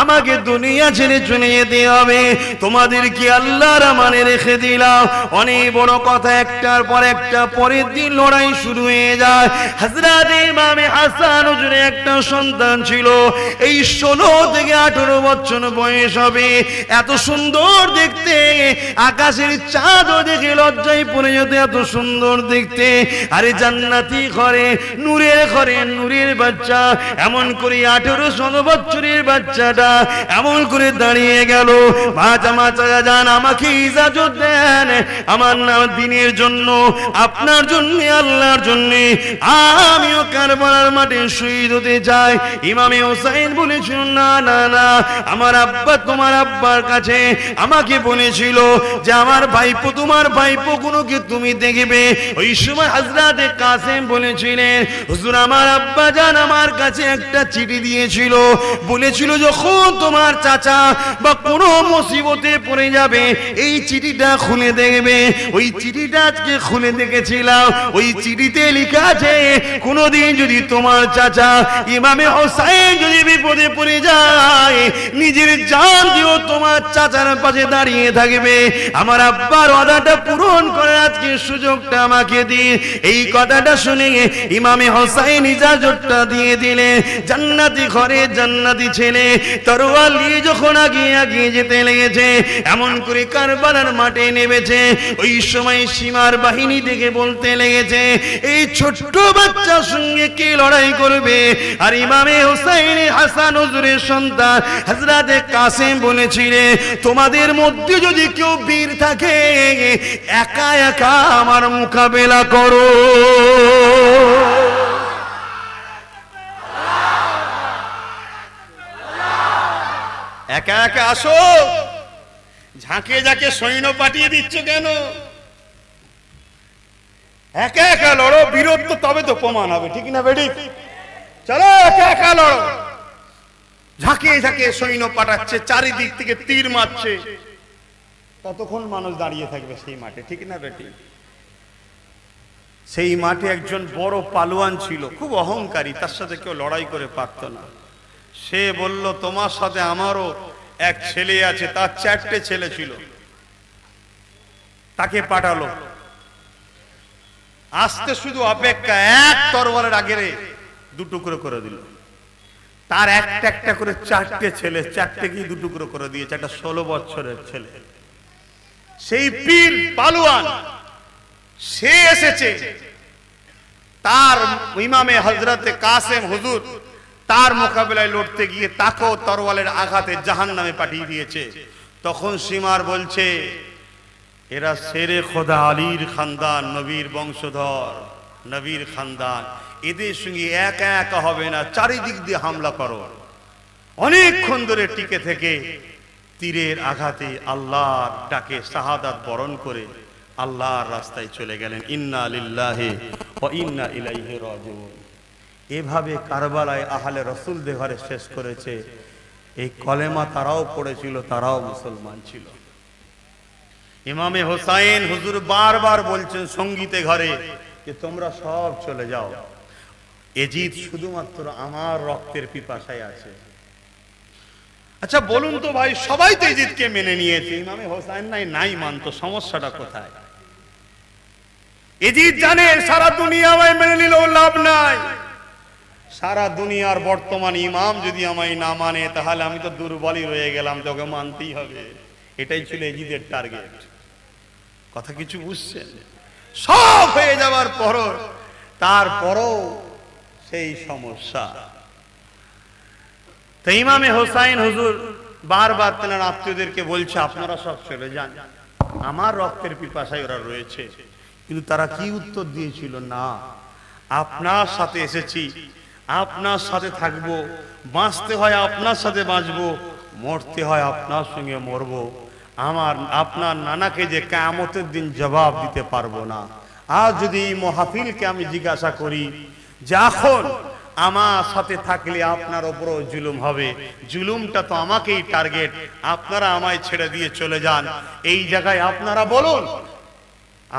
আমাকে দুনিয়া ছেড়ে চলে যেতে হবে। তোমাদের কি আল্লাহর আমানে রেখে দিলাম। অনেক বড় কথা, একটার পর একটা, পরের দিন লড়াই শুরু হয়ে যায়। হযরত ইমামে হাসান হুজুরে একটা সন্তান ছিল। এই 16 থেকে 18 বছর বয়স হবে, এত সুন্দর দেখতে, আকাশের চাঁদও দেখে লজ্জায় পড়ে যেত, এত সুন্দর দেখতে। আরে জান্নাতি ঘরে, নূরের ঘরে, নূরের বাচ্চা, এমন করে 18 বছরের বাচ্চাটা এমন করে দাঁড়িয়ে গেল। চাচা যান, আমাকে ইজাজত দেন, আমার দিনের জন্য, আপনার জন্য, আল্লাহর জন্য আমিও কারবালার মাঠে শহীদ হতে চাই। ইমামে হোসাইন বলেছিল, না না না, আমার আব্বা তোমার আব্বার কাছে আমাকে বলেছিল যে আমার ভাইপো, তোমার ভাইপো গুলোকে তুমি দেখবে। ওই সময় হযরতে কাসেম বলেছিলেন, হুজুর আমার আব্বা জান আমার কাছে একটা চিঠি দিয়েছিল, বলেছিল যখন তোমার চাচা বা কোনো মুসিবতে পড়ে যাবে এই চিঠিটা খুলে দেখবে। ওই চিঠিটা আজকে খুলে দেখেছিলাম, ওই চিঠিতে লেখা আছে কোনদিন যদি তোমার চাচা ইমামে হোসাইন যদি বিপদে পড়ে যায়, নিজের জান দিয়েও তোমার চাচার পাশে দাঁড়িয়ে থাকবে। আমার আব্বার ওয়াদাটা পূরণ করে আজকে সুযোগটা আমাকে দিন। এই কথাটা শুনে ইমামে হোসাইন ইজাজতটা দিয়ে দিলেন। জান্নাতি ঘরে জান্নাতি ছেলে তরোয়াল নিয়ে যখন আগিয়ে যেতে লেগেছে, এমন করে কারবালার মাঠে নেমেছে। ওই সময় সীমার বাহিনী দেখে বলতে লেগেছে, এই ছোট্ট বাচ্চার সঙ্গে কে লড়াই করবে? আর ইমামে হোসাইন হাসান হুজুরের সন্তান হযরতে কাসেম বলেছিলেন, তোমাদের মধ্যে যদি কেউ বীর থাকে একা একা আমার মোকাবেলা করো। একা একা আসো, ঝাঁকে ঝাঁকে সৈন্য পাঠিয়ে দিচ্ছ কেন? একা একা লড়ো, বীরত্ব তবে তো প্রমাণ হবে, ঠিক না বেটি? চলো একা একা লড়ো। ঝাঁকে ঝাঁকে সৈন্য পাঠাচ্ছে, চারিদিক থেকে তীর মারছে, ততক্ষণ মানুষ দাঁড়িয়ে থাকবে সেই মাঠে, ঠিক না বেটি? সেই মাঠে একজন বড় পালোয়ান ছিল, খুব অহংকারী, তার সাথে কেউ লড়াই করে পারত না। সে বলল, তোমার সাথে আমারও এক ছেলে আছে, তার 4টে ছেলে ছিল, তাকে পাঠালো। আসতে শুধু অপেক্ষা, এক তরবারের আগে 2 টুকরো করে দিল। তার একটা একটা করে 4টে ছেলে, 4টেকেই 2 টুকরো করে দিয়েছে। একটা 16 বছরের ছেলে, সেই পীর পালোয়ান, সে এসেছে। তার ইমামে হযরতে কাসেম হুজুর তার মোকাবেলায় লড়তে গিয়ে তাকেও তরোয়ালের আঘাতে জাহান্নামে পাঠিয়ে দিয়েছে। তখন সীমার বলছে, এরা শেরে খোদা আলীর খানদান, নবীর বংশধর, নবীর খানদান, এদের সঙ্গে একা একা হবে না, চারিদিক দিয়ে হামলা করো। অনেকক্ষণ ধরে টিকে থেকে তীরের আঘাতে আল্লাহর ডাকে শাহাদাত বরণ করে আল্লাহর রাস্তায় চলে গেলেন। ইন্না লিল্লাহি ওয়া ইন্না ইলাইহি রাজিউন। এভাবে কারবালায় আহলে রাসূলদের ঘরে শেষ করেছে। এই কলেমা তারাও পড়েছিল, তারাও মুসলমান ছিল। ইমামে হোসাইন হুজুর বারবার বলছেন সঙ্গীতে ঘরে যে তোমরা সব চলে যাও, এজিদ শুধুমাত্র আমার রক্তের পিপাসায় আছে। আচ্ছা বলুন তো ভাই, সবাই তো এজিদকে মেনে নিয়েছে, ইমামে হোসাইন নাই মানতো, সমস্যাটা কোথায়? এজিদ জানে সারা দুনিয়া আমায় মেনে নিলেও লাভ নাই। সারা দুনিয়ার বর্তমান ইমাম যদি আমায় না মানে, তাহলে আমি তো দুর্বলই রয়ে গেলাম, তোকে মানতেই হবে। এটাই ছিল এজিদের টার্গেট। কথা কিছু বুঝছেন? সব হয়ে যাওয়ার পরও, তারপরও সেই সমস্যা। তো ইমামে হোসাইন হুজুর বারবার তেনার আত্মীয়দেরকে বলছে, আপনারা সব চলে যান, আমার রক্তের পিপাসায় ওরা রয়েছে। কিন্তু তারা কি উত্তর দিয়েছিল? না, আপনার সাথে এসেছি, আপনার সাথে থাকবো, বাঁচতে হয় আপনার সাথে বাঁচবো, মরতে হয় আপনার সঙ্গে মরবো। আপনার নানাকে যে কিয়ামতের দিন জবাব দিতে পারবো না। আজ যদি এই মাহফিলকে আমি জিজ্ঞাসা করি যে এখন আমার সাথে থাকলে আপনার উপরও জুলুম হবে, জুলুমটা তো আমাকেই টার্গেট, আপনারা আমায় ছেড়ে দিয়ে চলে যান, এই জায়গায় আপনারা বলুন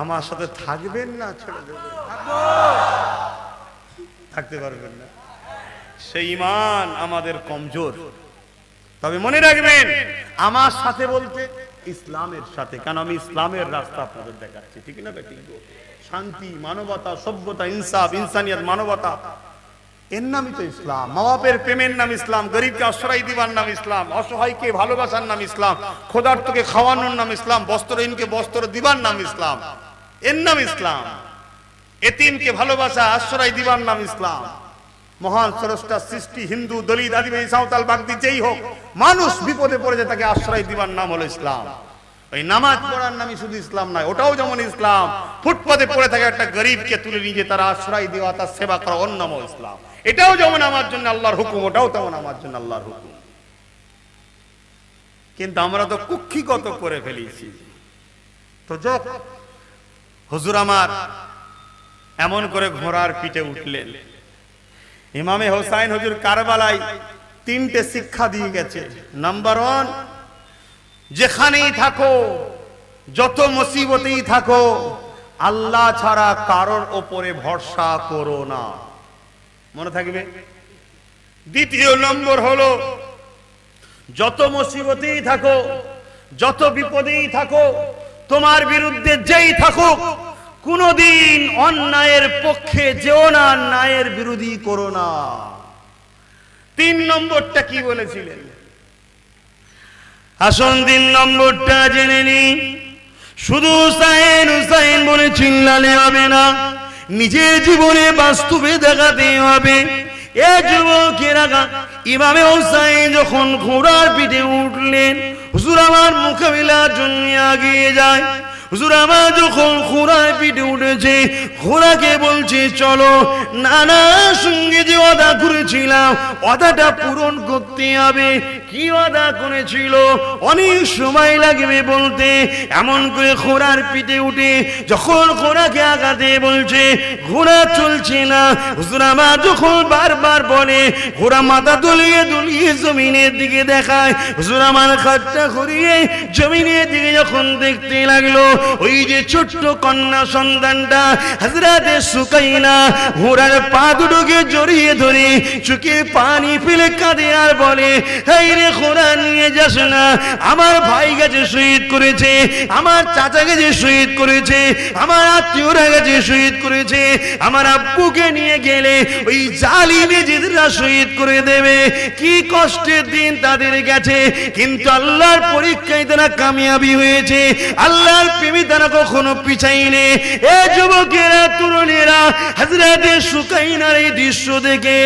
আমার সাথে থাকবেন না ছেড়ে দেবেন? থাকতে পারবেন না। সেই ঈমান আমাদের কমজোর। তবে মনে রাখবেন, আমার সাথে বলতে ইসলামের সাথে, কারণ আমি ইসলামের রাস্তা আপনাদের দেখাচ্ছি, ঠিক না বেটি? শান্তি, মানবতা, সভ্যতা, ইনসাফ, ইনসানিয়ত, মানবতা, এর নামই তো ইসলাম। মা বাপের প্রেমের নাম ইসলাম, গরিবকে আশ্রয় দিবার নাম ইসলাম, অসহায়কে ভালোবাসার নাম ইসলাম, ক্ষুধার্তকে খাওয়ানোর নাম ইসলাম, বস্ত্রহীনকে বস্ত্র দিবার নাম ইসলাম, এর নাম ইসলাম। এতিমকে ভালোবাসা আশ্রয় দিবার নাম ইসলাম। মহান স্রষ্টা সৃষ্টি হিন্দু, দলিত, আদিবাসী, সাঁওতাল, বাগদি যেই হোক, মানুষ বিপদে পড়েছে তাকে আশ্রয় দিবার নাম হলো ইসলাম। ওই নামাজ পড়ার নামই শুধু ইসলাম নয়, ওটাও যেমন ইসলাম। ফুটপাতে পড়ে থাকে একটা গরিবকে তুলে নিয়ে তারা আশ্রয় দেওয়া, তার সেবা করা, ওর নামও ইসলাম। এটাও যেমন আমার জন্য আল্লাহর হুকুম, ওটাও তেমন আমার জন্য আল্লাহর হুকুম। কিন্তু আমরা তো কুক্ষিগত করে ফেলেছি। তো যাক, হুজুর আমার এমন করে ঘোড়ার পিঠে উঠলেন। ইমামে হোসাইন হুজুর কারবালায় 3টে শিক্ষা দিয়ে গেছে। নাম্বার 1, যেখানেই থাকো, যত মুসিবতেই থাকো, আল্লাহ ছাড়া কারোর ওপরে ভরসা করো না। মনে থাকবে। দ্বিতীয় নম্বর হলো, যত মুসিবতেই থাকো, যত বিপদেই থাকো, তোমার বিরুদ্ধে যেই থাকুক, কোনদিন অন্যায়ের পক্ষে যেও না, ন্যায়ের বিরোধী করো না। 3 নম্বরটা কি বলেছিলেন? আসুন 3 নম্বরটা জেনে নি। শুধু হুসাইন হুসাইন বলে চিল্লালে হবে না, নিজের জীবনে বাস্তবে দেখাতে হবে। এ যুবকেরা, ইমামে হুসাইন যখন ঘোড়ার পিঠে উঠলেন, হুজুর আমার মোকাবিলার জন্য এগিয়ে যায়। হুজুর আমার যখন ঘোড়ার পিঠে উঠেছে, ঘোড়াকে বলছে চলো, নানার সঙ্গে যে ওয়াদা করেছিলাম ওয়াদাটা পূরণ করতে হবে। কি ওয়াদা করেছিল? অনেক সময় লাগবে বলতে। এমন করে ঘোড়ার পিঠে উঠে যখন ঘোড়াকে আগাতে বলছে, ঘোড়া চলছে না। হুজুর আমার যখন বারবার বলে, ঘোড়া মাথা দুলিয়ে দুলিয়ে জমিনের দিকে দেখায়। হুজুর আমার খাটটা ঘুরিয়ে জমিনের দিকে যখন দেখতে লাগলো, ওই যে ছোট্ট কন্যা সন্তানটা হযরতে সুকাইনা ঘোড়ার পা দুটোকে জড়িয়ে ধরে চোখে পানি ফেলে কাঁদে আর বলে, এই রে ঘোড়া নিয়ে যাস না, আমার ভাই গেছে শহীদ করেছে, আমার চাচা গেছে শহীদ করেছে, আমার আত্মীয়রা গেছে শহীদ করেছে, আমার আব্বুকে নিয়ে গেলে ওই জালিমে জিদরা শহীদ করে দেবে। কি কষ্টের দিন তাদের গেছে, কিন্তু আল্লাহর পরীক্ষায় তারা কামিয়াবি হয়েছে। আল্লাহর প্রেমে তারা কখনো পিছায়নি। এ যুবকেরা, তরুণেরা, হযরতে সুকাইনার এই দৃশ্য দেখে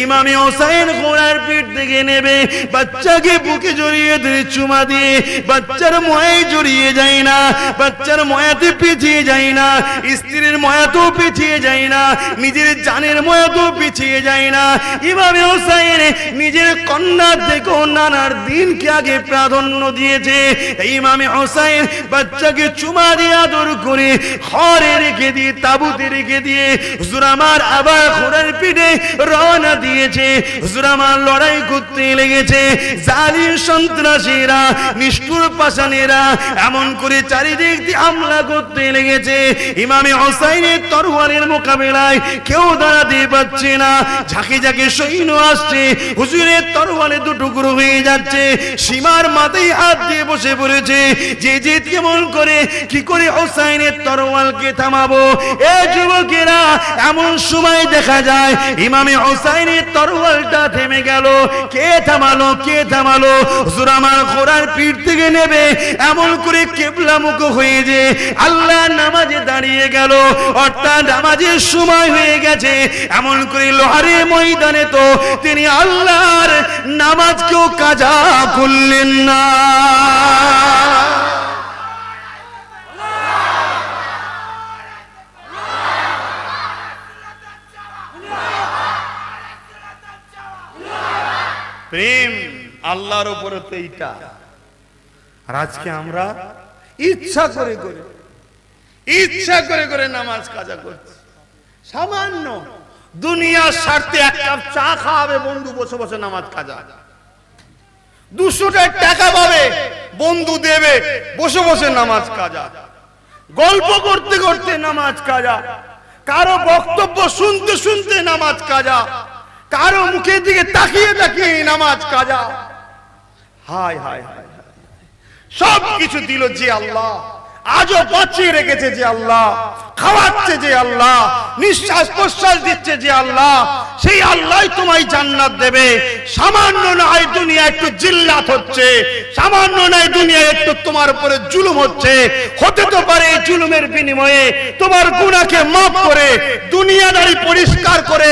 ইমামে হোসেন ঘোড়ার পিঠ থেকে নেবে, বাচ্চাকে বুকে জড়িয়ে ধরে চুমা দিয়ে, বাচ্চার ময়ায় জড়িয়ে যায় না, বাচ্চার ময়াতে পিছিয়ে যায় না, স্ত্রীর ময়াতেও পিছিয়ে যায় না, নিজের জানের ময়াতেও পিছিয়ে যায় না। ইমামে হোসেন নিজের কন্যা থেকে নানার দিনকে আগে প্রাধান্য দিয়েছে। ইমামে হোসেন বাচ্চাকে চুমা দিয়ে আদর করে ঘরে রেখে দিয়ে, তাবুতে রেখে দিয়ে হুজুর আমার আবার ঘোড়ার পিঠে রওনা দিয়েছে। হুজুর আমার লড়াই করতে লেগেছে। জালিম সন্ত্রাসীরা, নিষ্ঠুর পাষাণেরা এমন করে চারিদিক দিয়ে হামলা করতে লেগেছে। ইমামে হোসাইনের তরবারের মোকাবেলায় কেউ দাঁড়াতে পারছে না। ঝাঁকে ঝাঁকে সৈন্য আসছে, হুজুরের তরবারে দুটুকরো হয়ে যাচ্ছে। সীমার মাথায় হাত দিয়ে বসে পড়েছে, যে কেমন করে কি করে হোসাইনের তরবারকে থামাবো। এ যুবকেরা, এমন সময় দেখা যায় ইমামে হোসাইনের তরবারটা থেমে গেল। কে থামালো? কে থামালো? হুজুর আমার ঘোড়ার পিঠ থেকে নেবে এমন করে কিবলামুখ হয়ে যে আল্লাহ নামাজে দাঁড়িয়ে গেল, অর্থাৎ নামাজের সময় হয়ে গেছে। এমন করে লোহারের ময়দানে তো তিনি আল্লাহর নামাজকেও কাজা করলেন না। প্রেম আল্লাহর উপরে তো এইটা। আর আজকে আমরা ইচ্ছা করে করে নামাজ কাজা করছি। সামান্য দুনিয়ার স্বার্থে 1 কাপ চা খাওয়াবে বন্ধু, বসে বসে নামাজ কাজা। 200 টাকা পাবে বন্ধু দেবে, বসে বসে নামাজ কাজা। গল্প করতে করতে নামাজ কাজা, কারো বক্তব্য শুনতে শুনতে নামাজ কাজা, কারো মুখের দিকে তাকিয়ে তাকিয়ে নামাজ কাজা। হায় হায় হায়, সব কিছু দিল যে আল্লাহ, আজও বাঁচিয়ে রেখেছে যে আল্লাহ, খাওয়াচ্ছে যে আল্লাহ, নিঃশ্বাস প্রশ্বাস দিচ্ছে যে আল্লাহ, সেই আল্লাহ তোমায় জান্নাত দেবে। সামান্য নয় দুনিয়া একটু জিল্লাত হচ্ছে, সামান্য নয় দুনিয়া একটু তোমার উপরে জুলুম হচ্ছে, হতে তো পারে এই জুলুমের বিনিময়ে তোমার গুনাহকে মাফ করে দুনিয়াদারি পরিষ্কার করে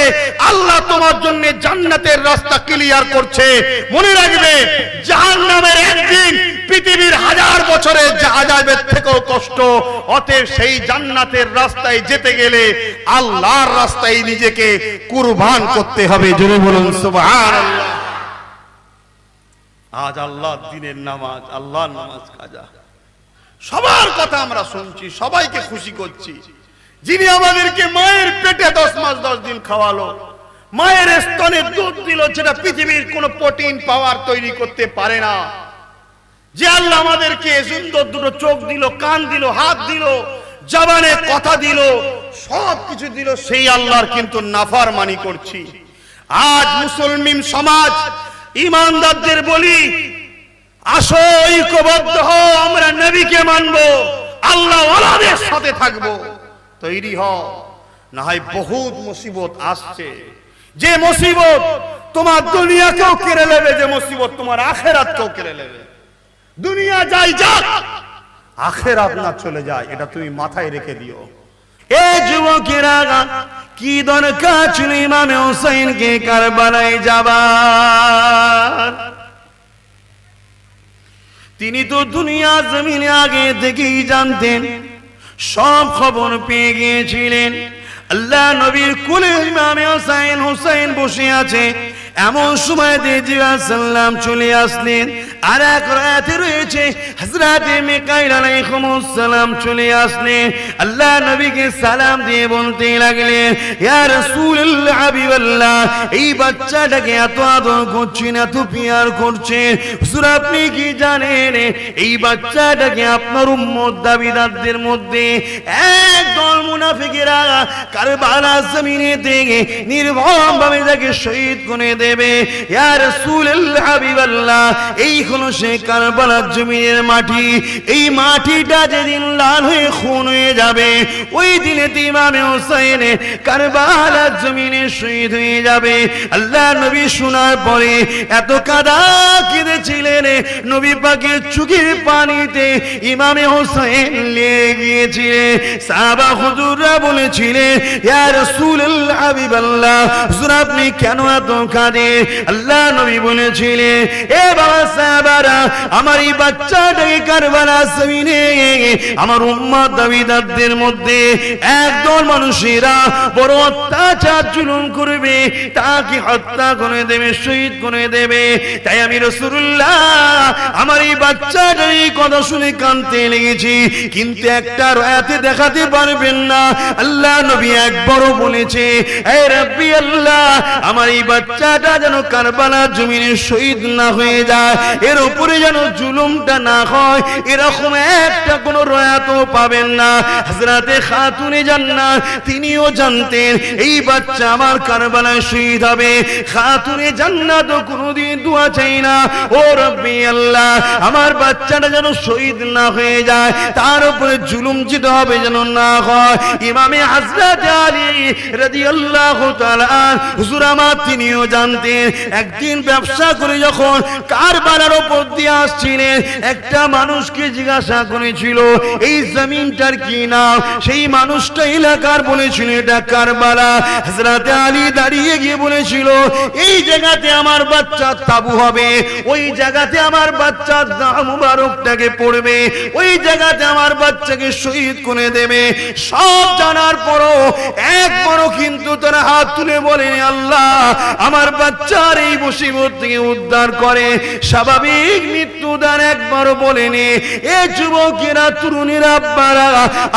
আল্লাহ তোমার জন্য জান্নাতের রাস্তা ক্লিয়ার করছে। মনে রাখবে জাহান্নামের একদিন পৃথিবীর 1000 বছরের আযাবের থেকেও কষ্ট। অতএব সেই জান্নাতের রাস্তায় যেতে গেলে আল্লাহর রাস্তায় নিজেকে কুরবান করতে হবে। জোরে বলুন সুবহানাল্লাহ। আজ আল্লাহর দ্বীনের নামাজ, আল্লাহর নামাজ কাজা, সবার কথা আমরা শুনছি, সবাইকে খুশি করছি। যিনি আমাদেরকে মায়ের পেটে 10 মাস 10 দিন খাওয়ালো, মায়ের স্তনে দুধ দিল, যেটা পৃথিবীর কোনো প্রোটিন পাওয়ার তৈরি করতে পারে না, যে আল্লাহ আমাদেরকে সুন্দর দুটো চোখ দিল, কান দিল, হাত দিল, জবানে কথা দিল, সব কিছু দিল, সেই আল্লাহর কিন্তু নাফরমানি করছি। আজ মুসলমান সমাজ ঈমানদারদের বলি, আসো ঐক্যবদ্ধ হও, আমরা নবীকে মানবো, আল্লাহ ওয়ালাদের সাথে থাকবো, তৈরি হও, না হয় বহুত মুসিবত আসছে। যে মুসিবত তোমার দুনিয়াকেও কেড়ে নেবে, যে মুসিবত তোমার আখিরাতকেও কেড়ে নেবে। দুনিয়া যাই যাক, আখিরাত না চলে যায়, এটা তুমি মাথায় রেখে দিও। এ যুবকেরা, কি দরকার ছিল ইমামে হুসাইনকে কারবালায় যাবার? তিনি তো দুনিয়া জমিনে আগে থেকেই জানতেন, সব খবর পেয়ে গিয়েছিলেন। আল্লাহ নবীর কোলে ইমামে হুসাইন বসে আছে, এমন সময় জিবরাইল সাল্লাম চলে আসলেন। আর এক রাতে রয়েছে হযরতে মিকাইল আলাইহিস সালাম চলে আসলেন, আল্লাহ নবীকে সালাম দিয়ে বলতে লাগলেন, ইয়া রাসূলুল্লাহ হাবিবাল্লাহ, এই বাচ্চাটাকে এত আদর করছেন, এত পিয়ার করছেন, হুজুর আপনি কি জানেন এই বাচ্চাটাকে আপনার উম্মত দাবিদারদের মধ্যে একদল মুনাফিকেরা কারবালার জমিনে থেকে নির্মমভাবে তাকে শহীদ করে দেবে। ইয়া রাসূলুল্লাহ হাবিবাল্লাহ, এই হলো সেই কারবালার জমিনের মাটি। এই মাটিটা যেদিন লাল হয়ে খুন হয়ে যাবে, ওই দিনে ইমামে হুসাইন কারবালার জমিনে শহীদ হয়ে যাবে। আল্লাহ নবী শোনার পরে এত কাঁদা কেঁদেছিলেন, নবী পাকের চোখের পানিতে ইমামে হুসাইন লেগে গিয়েছিলেন। সাহাবা হুজুররা বলেছিলেন, ইয়া রাসূলুল্লাহ হাবিবাল্লাহ, হুজুর আপনি কেন এত কাঁদেন? আল্লাহ নবী বলেছিলেন, এ বাবা সাহাবারা, আমার এই বাচ্চাটাকে কারবালার জমিনে আমার উম্মত দাবিদারদের মধ্যে একদল মানুষেরা বড় অত্যাচার জুলুম করবে, তাকে হত্যা করে দেবে, শহীদ করে দেবে। তাই আমি রাসূলুল্লাহ আমার এই বাচ্চাটার এই কথা শুনে কাঁদতে লেগেছি, কিন্তু একটা রাতে দেখাতে পারবেন না। আল্লাহ নবী একবারও বলেছে, হে রাব্বি আল্লাহ, আমার এই বাচ্চাটা যেন কারবালার জমিনে শহীদ না হয়ে যায়, এর উপরে যেন জুলুমটা না হয়, এরকম একটা কোনো রয়াতও পাবেন না। হযরতে খাতুনে জান্নাত তিনিও জানতেন এই বাচ্চা আমার কারবালায় শহীদ হবে। খাতুনে জান্নাতও কোনোদিন দোয়া চাই না, ও রাব্বি আল্লাহ, আমার বাচ্চাটা যেন শহীদ না হয়ে যায়, তার উপরে জুলুম যেতে হবে যেন না হয়। ইমামে হযরত আলী রাদিয়াল্লাহু তাআলা হুজুর আমার তিনিও জানতেন, একদিন ব্যবসা করে যখন কারবালার উপর দিয়ে আসছিলেন, একটা মানুষকে জিজ্ঞাসা করেছিল এই জমিনটার কি নাম? সেই মানুষটা এলাকার বলেছিল এটা কারবালা। হযরত আলী দাঁড়িয়ে গিয়ে বলেছিল, এই জায়গাতে আমার বাচ্চা তাবু হবে, ওই জায়গাতে আমার বাচ্চা মুবারকটাকে পড়বে, ওই জায়গাতে আমার বাচ্চাকে শহীদ করে দেবে। সব জানার পরও একবারও কিন্তু তারা হাত তুলে বলেন, আল্লাহ আমার বাচ্চার এই মুসিবত থেকে উদ্ধার করে স্বাভাবিক মৃত্যুদান একবারও বলেনি। এ যুবকেরা, তরুণীরা, আব্বারা,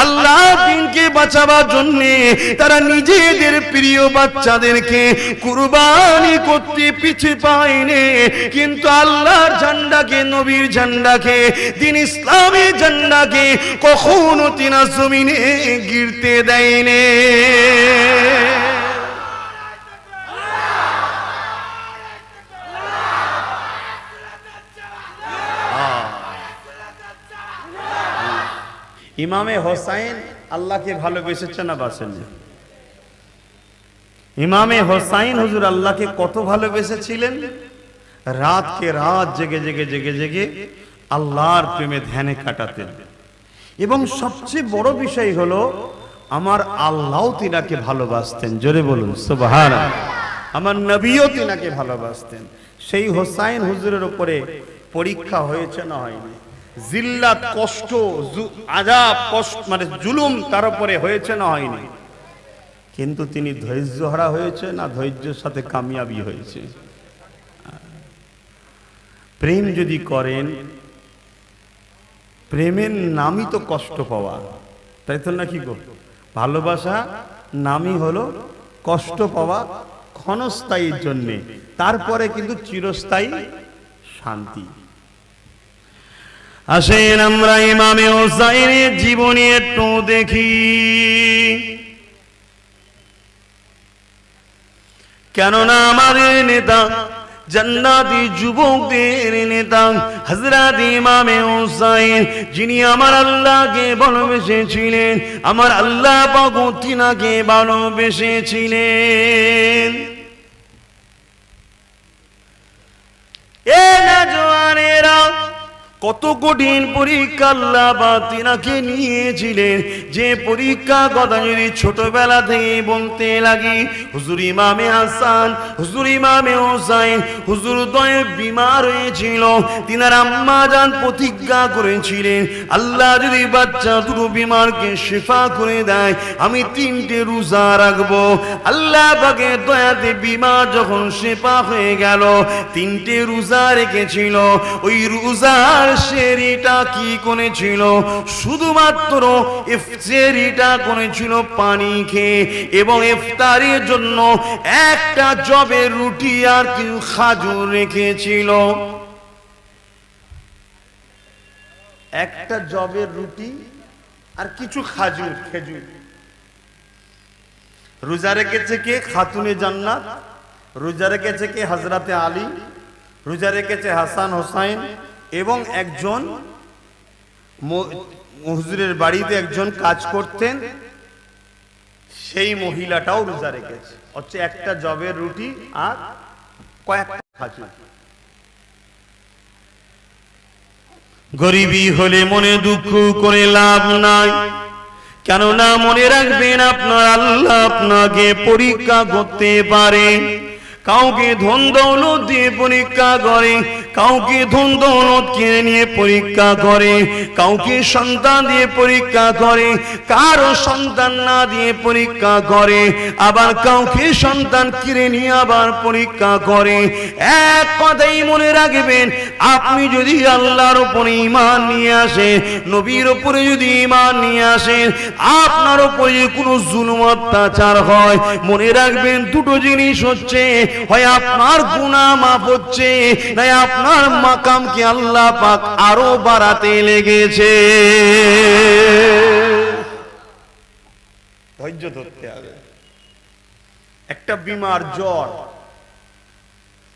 আল্লাহ দিনকে বাঁচাবার জন্য তারা নিজেদের প্রিয় বাচ্চাদেরকে কুরবানি করতে পিছে পায়নি, কিন্তু আল্লাহর ঝান্ডাকে, নবীর ঝান্ডাকে, দিন ইসলামের ঝান্ডাকে কখনো তিনা জমিনে গিরতে দেয়নি। ইমামে হোসাইন আল্লাহকে ভালোবেসেছে না বাসেননি? ইমামে হোসাইন হুজুর আল্লাহকে কত ভালোবেসেছিলেন, রাতকে রাত জেগে জেগে জেগে জেগে আল্লাহর প্রেমে ধ্যানে কাটাতেন। এবং সবচেয়ে বড় বিষয় হলো আমার আল্লাহও তিনাকে ভালোবাসতেন। জোরে বলুন সুবহানাল্লাহ। আমার নবীও তিনাকে ভালোবাসতেন। সেই হোসাইন হুজুরের উপরে পরীক্ষা হয়েছে না হয়নি? জিল্লাত, কষ্ট, আযাব, কষ্ট মানে জুলুম তার উপরে হয়েছে না হয়নি? কিন্তু তিনি ধৈর্যহারা হয়েছে না ধৈর্যের সাথে কামিয়াবি হয়েছে? প্রেম যদি করেন, প্রেমের নামই তো কষ্ট পাওয়া, তাই তো নাকি গো? ভালোবাসা নামই হলো কষ্ট পাওয়া ক্ষণস্থায়ীর জন্যে, তারপরে কিন্তু চিরস্থায়ী শান্তি। আসেন আমরা ইমামে হোসাইনের জীবনী একটু দেখি। কেননা আমাদের নেতা, জান্নাতি যুবকদের নেতা হযরত ইমামে হোসাইন, যিনি আমার আল্লাহকে ভালোবেসেছিলেন, আমার আল্লাহ পাক তিনাকে ভালোবেসেছিলেন। এ নওজওয়ানেরা, কত কঠিন পরীক্ষা আল্লাহ পাক তিনাকে নিয়েছিলেন। যে পরীক্ষা কথা যদি ছোটবেলা থেকে বলতে লাগি, হুজুর ইমামে হাসান, হুজুর ইমামে হোসাইন হুজুর দয়ে বিমার হয়েছিল। তিনার আম্মা জান প্রতিজ্ঞা করেছিলেন, আল্লাহ যদি বাচ্চা দুটো বিমারকে শিফা করে দেয়, আমি 3টে রোজা রাখবো। আল্লাহ পাকের দয়াতে বিমার যখন শিফা হয়ে গেল, 3টে রোজা রেখেছিল। ওই রোজার সেরিটা কি করেছিল? শুধুমাত্র ইফতারিটা করেছিল পানি খেয়ে, এবং ইফতারের জন্য একটা জবের রুটি আর কিছু খাজুর রেখেছিল। একটা জবের রুটি আর কিছু খাজুর, খেজুর। রোজা রেখেছে কে? খাতুনে জান্নাত। রোজা রেখেছে কে? হযরতে আলী। রোজা রেখেছে হাসান হোসাইন, এবং একজন হুজুরের বাড়িতে একজন কাজ করতেন, সেই মহিলাটাও রোজা রেখেছে। হচ্ছে একটা জবের রুটি আর কয়েকটা খাজুর। গরিবী হলে মনে দুঃখ করে লাভ নাই, কেননা মনে রাখবেন আপনার আল্লাহ আপনাকে পরীক্ষা করতে পারে। কাউকে ধন দৌলত দিয়ে পরীক্ষা করে, কাউকে ধন দৌলত কিনে নিয়ে পরীক্ষা করে, কাউকে সন্তান দিয়ে পরীক্ষা করে, কারো সন্তান না দিয়ে পরীক্ষা করে, আবার কাউকে সন্তান কিনে নিয়ে আবার পরীক্ষা করে। এক কথাই মনে রাখবেন, আপনি যদি আল্লাহর উপরে ঈমান নিয়ে আসেন, নবীর উপরে যদি ঈমান নিয়ে আসেন, আপনার উপরে যদি কোনো জুলুম অত্যাচার হয়, মনে রাখবেন দুটো জিনিস হচ্ছে, হয় আপনার গুনাহ মাফ হচ্ছে, না আপনার মাকামকে আল্লাহ পাক আরো বাড়াতে লেগেছে। ধৈর্য ধরতে হবে। একটা বিমার, জ্বর,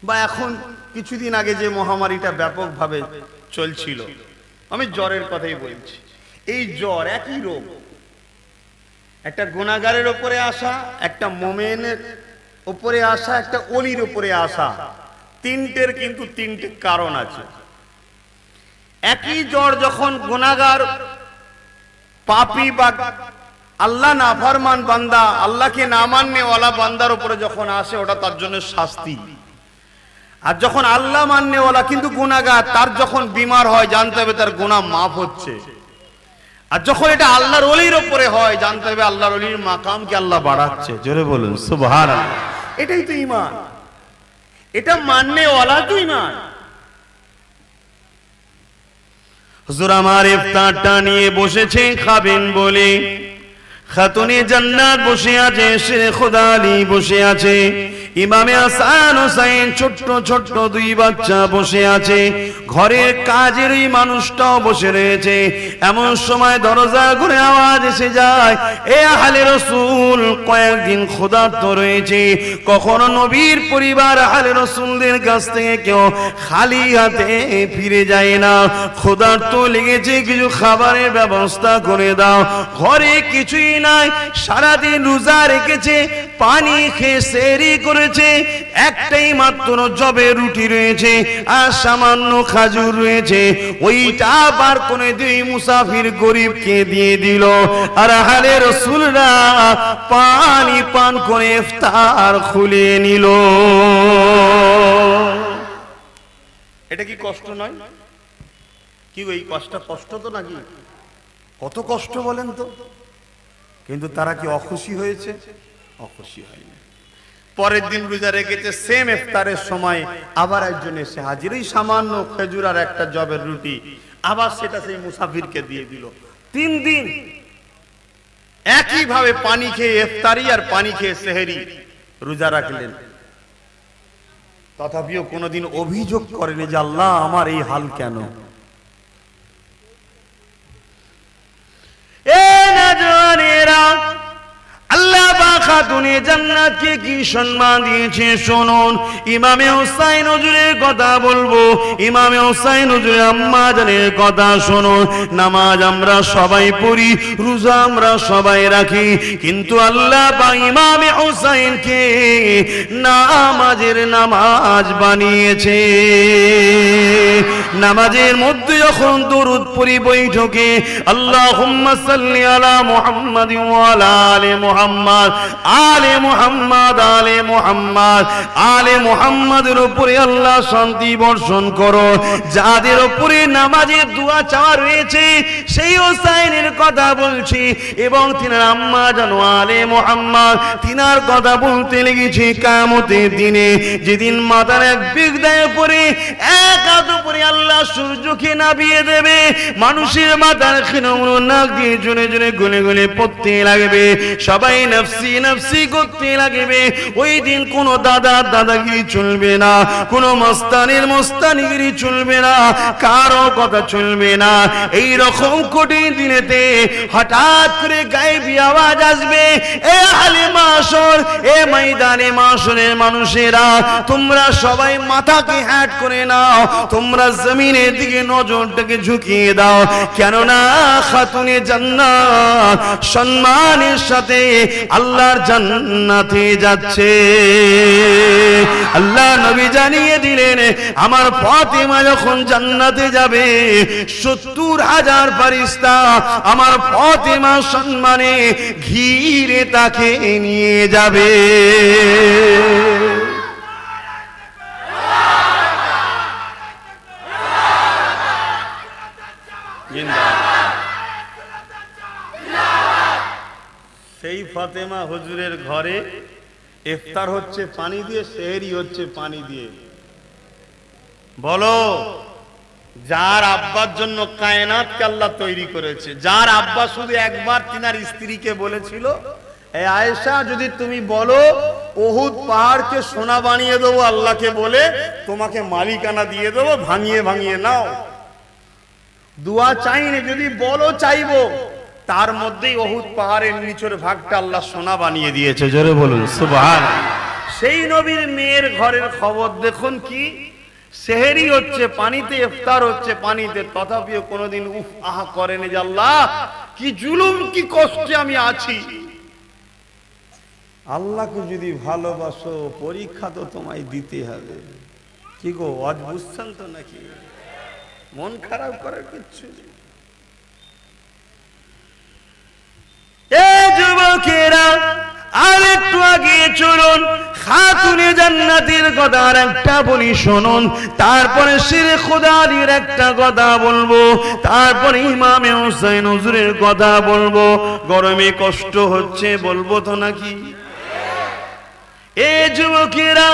বা এখন কিছুদিন আগে যে মহামারীটা ব্যাপকভাবে চলছিল, আমি জ্বরের কথাই বলছি। এই জ্বর একই রোগ, একটা গুনাহগারের উপরে আসা, একটা মুমিনের উপরে আসা, একটা ওলির উপরে আসা। তিনটের কিন্তু 3টে কারণ আছে। একই জ্বর যখন গুনাহগার, পাপী বা আল্লাহ নাফরমান বান্দা, আল্লাহকে না মাননেওয়ালা বান্দার উপরে যখন আসে, ওটা তার জন্য শাস্তি। আর যখন আল্লাহ মাননেওয়ালা কিন্তু গুনাহগার, তার যখন বিমার হয়, জানতে হবে তার গুনাহ মাফ হচ্ছে। আর যখন এটা আল্লাহর ওলির উপরে হয়, জানতে হবে আল্লাহর ওলির মাকামকে আল্লাহ বাড়াচ্ছে। জোরে বলুন সুবহানাল্লাহ। এটাই তো ঈমান, এটা মাননেওয়ালা তো ঈমান। হুজুর আমার ইফতারটা নিয়ে বসেছে খাবেন বলে, খাতুনে জান্নাত বসে আছে, শেখ খোদা আলী বসে আছে, ইমামে হাসান হোসেন ছোট্ট ছোট্ট দুই বাচ্চা বসে আছে, ঘরের কাজের ওই মানুষটাও বসে রয়েছে। এমন সময় দরজা ঘুরে আওয়াজ এসে যায়, এ আহলে রাসূল কয়েকদিন ক্ষুধার্ত রয়েছে। কখনো নবীর পরিবার আহলে রাসূলদের কাছ থেকে কেউ খালি হাতে ফিরে যায় না। ক্ষুধার্ত লেগেছে, কিছু খাবারের ব্যবস্থা করে দাও। ঘরে কিছুই নাই, সারাদিন রোজা রেখেছে, পানি খেয়ে সেহরি করেছে, একটাই মাত্র জবে রুটি রয়েছে আর সামান্য খাজুর রয়েছে, ওইটা বার করে দুই মুসাফির গরিবকে দিয়ে দিল। আর আহলে রাসূলরা পানি পান করে ইফতার খুলে নিল। এটা কি কষ্ট নয়? কি এই কষ্ট তো নাকি? কত কষ্ট বলেন তো। কিন্তু তারা কি অখুশি হয়েছে? অখুশি হয়নি। পরের দিন রোজা রেখেছে, সেম ইফতারের সময় আবার একজন এসে হাজির, এই সামান্য খেজুর আর একটা জবের রুটি, আবার সেটা সেই মুসাফিরকে দিয়ে দিল। 3 দিন একই ভাবে পানি খেয়ে ইফতারি আর পানি খেয়ে সেহরি রোজা রাখলেন। তথাপিও কোনোদিন অভিযোগ করেনি যে আল্লাহ আমার এই হাল কেন। আল্লাহ পাক খাতুনে জান্নাতকে কি সম্মান দিয়েছে শুনুন। ইমামে হুসাইন হুজুরের কথা বলবো, ইমামে হুসাইন হুজুরের আম্মা জানের কথা শুনুন। নামাজ আমরা সবাই পড়ি, রোজা আমরা সবাই রাখি, কিন্তু আল্লাহ পাক ইমামে হুসাইনকে নামাজের নামাজ বানিয়েছে। নামাজের মধ্যে যখন দরুদ পড়ি বৈঠকে, আল্লাহুম্মা সাল্লি আলা মুহাম্মাদ ওয়া আলা আলি মুহাম্মাদ, আলে মুহাম্মাদ, আলে মুহাম্মাদ, আলে মুহাম্মাদের উপরে আল্লাহ শান্তি বর্ষণ করো। যাদের উপরে নামাজের দোয়া চাওয়া রয়েছে সেই হোসাইনের কথা বলছি, এবং তিনার আম্মা জানো আলে মুহাম্মাদ, তিনার কথা বলতে লেগেছি কিয়ামতের দিনে, যেদিন মাথার এক বিগদায় পরে এক হাত উপরে আল্লাহ সূর্যকে নামিয়ে দেবে, মানুষের মাথার খিনগুলো নাক দিয়ে জোরে জোরে গলে গলে পড়তে লাগবে, সবাই নফসি নফসি করতে লাগবে। ওই দিন কোনো দাদাগিরি চলবে না, কোনো মস্তানের মস্তানিগিরি চলবে না, কারো কথা চলবে না। এই রকম কঠিন দিনেতে হঠাৎ করে গায়েবী আওয়াজ আসবে, এ আহলে মাশর, এ ময়দানে মাশরের মানুষেরা, তোমরা সবাই মাথাকে হ্যাট করে নাও, তোমরা জমিনের দিকে নজরটাকে ঝুঁকিয়ে দাও, কেননা খাতুনে জান্নাত সম্মানের সাথে আল্লাহর জান্নাতে যাচ্ছে। আল্লাহ নবী জানিয়ে দিলেন, আমার ফাতেমা যখন জান্নাতে যাবে 70,000 ফেরেশতা আমার ফাতেমা সম্মানে ঘিরে তাকে নিয়ে যাবে। সেই ফাতেমা হুজুরের ঘরে ইফতার হচ্ছে পানি দিয়ে, সেহরি হচ্ছে পানি দিয়ে। বলো, যার আব্বার জন্য কায়নাতকে আল্লাহ তৈরি করেছে, যার আব্বা শুধু একবার তিনার স্ত্রীকে বলেছিল, এই আয়েশা যদি তুমি বলো উহুদ পাহাড়কে সোনা বানিয়ে দেবো আল্লাহকে বলে, তোমাকে মালিকানা দিয়ে দেবো, ভাঙিয়ে ভাঙিয়ে নাও। দোয়া চাইনি, যদি বলো চাইবো, তার মধ্যেই উহুদ পাহাড়ের নিচের ভাগটা আল্লাহ সোনা বানিয়ে দিয়েছে। জোরে বলুন সুবহানাল্লাহ। সেই নবীর মেয়ের ঘরের খবর দেখুন, কি সেহরি হচ্ছে পানিতে, ইফতার হচ্ছে পানিতে, তথাপিও কোনোদিন উফ আহা করেনি যে আল্লাহ কি জুলুম, কি কষ্টে আমি আছি। আল্লাহকে যদি ভালোবাসো পরীক্ষা তো তোমায় দিতে হবে। কি গো, আজ বুঝছেন তো নাকি? মন খারাপ করার কিচ্ছু নেই। যুবকেরা আর একটু আগে চলুন, খাতুনে জান্নাতের কথা আর একটা বলি শুনুন, তারপরে শিরে খোদার একটা কথা বলবো, তারপরে ইমামে হুসাইন হুজুরের কথা বলবো। গরমে কষ্ট হচ্ছে বলবো তো নাকি? এ যুবকেরা,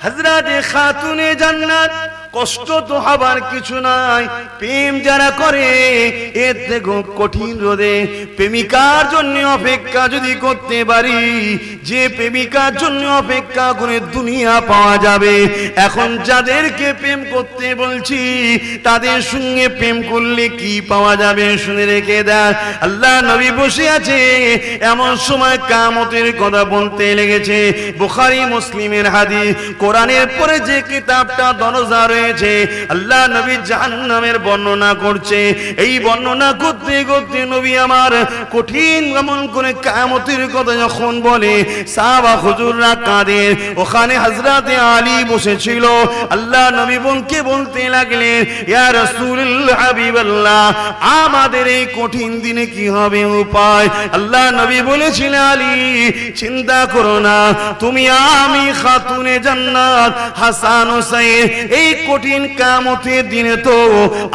হযরতে খাতুনে জান্নাত কষ্ট তো হবার কিছু নাই। প্রেম যারা করে এর থেকে কঠিন রোদে প্রেমিকার জন্য অপেক্ষা যদি করতে পারি, যে প্রেমিকার জন্য অপেক্ষা করে দুনিয়া পাওয়া যাবে, এখন যাদেরকে প্রেম করতে বলছি তাদের সঙ্গে প্রেম করলে কি পাওয়া যাবে শুনে রেখে দেন। আল্লাহ নবী বসে আছে, এমন সময় কিয়ামতের কথা বলতে লেগেছে। বুখারী মুসলিমের হাদিস, কোরআনের পরে যে কিতাবটা দরজা রয়েছে, আল্লাহ নবী জাহান্নামের বর্ণনা করছে। এই বর্ণনা করতে করতে নবী আমার কঠিন এমন করে কিয়ামতের কথা যখন বলে, সাহাবা হুজুররা কাঁদেন। ওখানে হযরতে আলী বসেছিল। আল্লাহ নবী বলতে লাগলেন, ইয়া রাসূলুল্লাহ হাবিবাল্লাহ, আমাদের এই কঠিন দিনে কি হবে উপায়? আল্লাহ নবী বলেছিলেন, আলী চিন্তা করো না, তুমি আমি খাতুনে জান্নাত হাসান হুসাইন এই কঠিন কিয়ামতের দিনে তো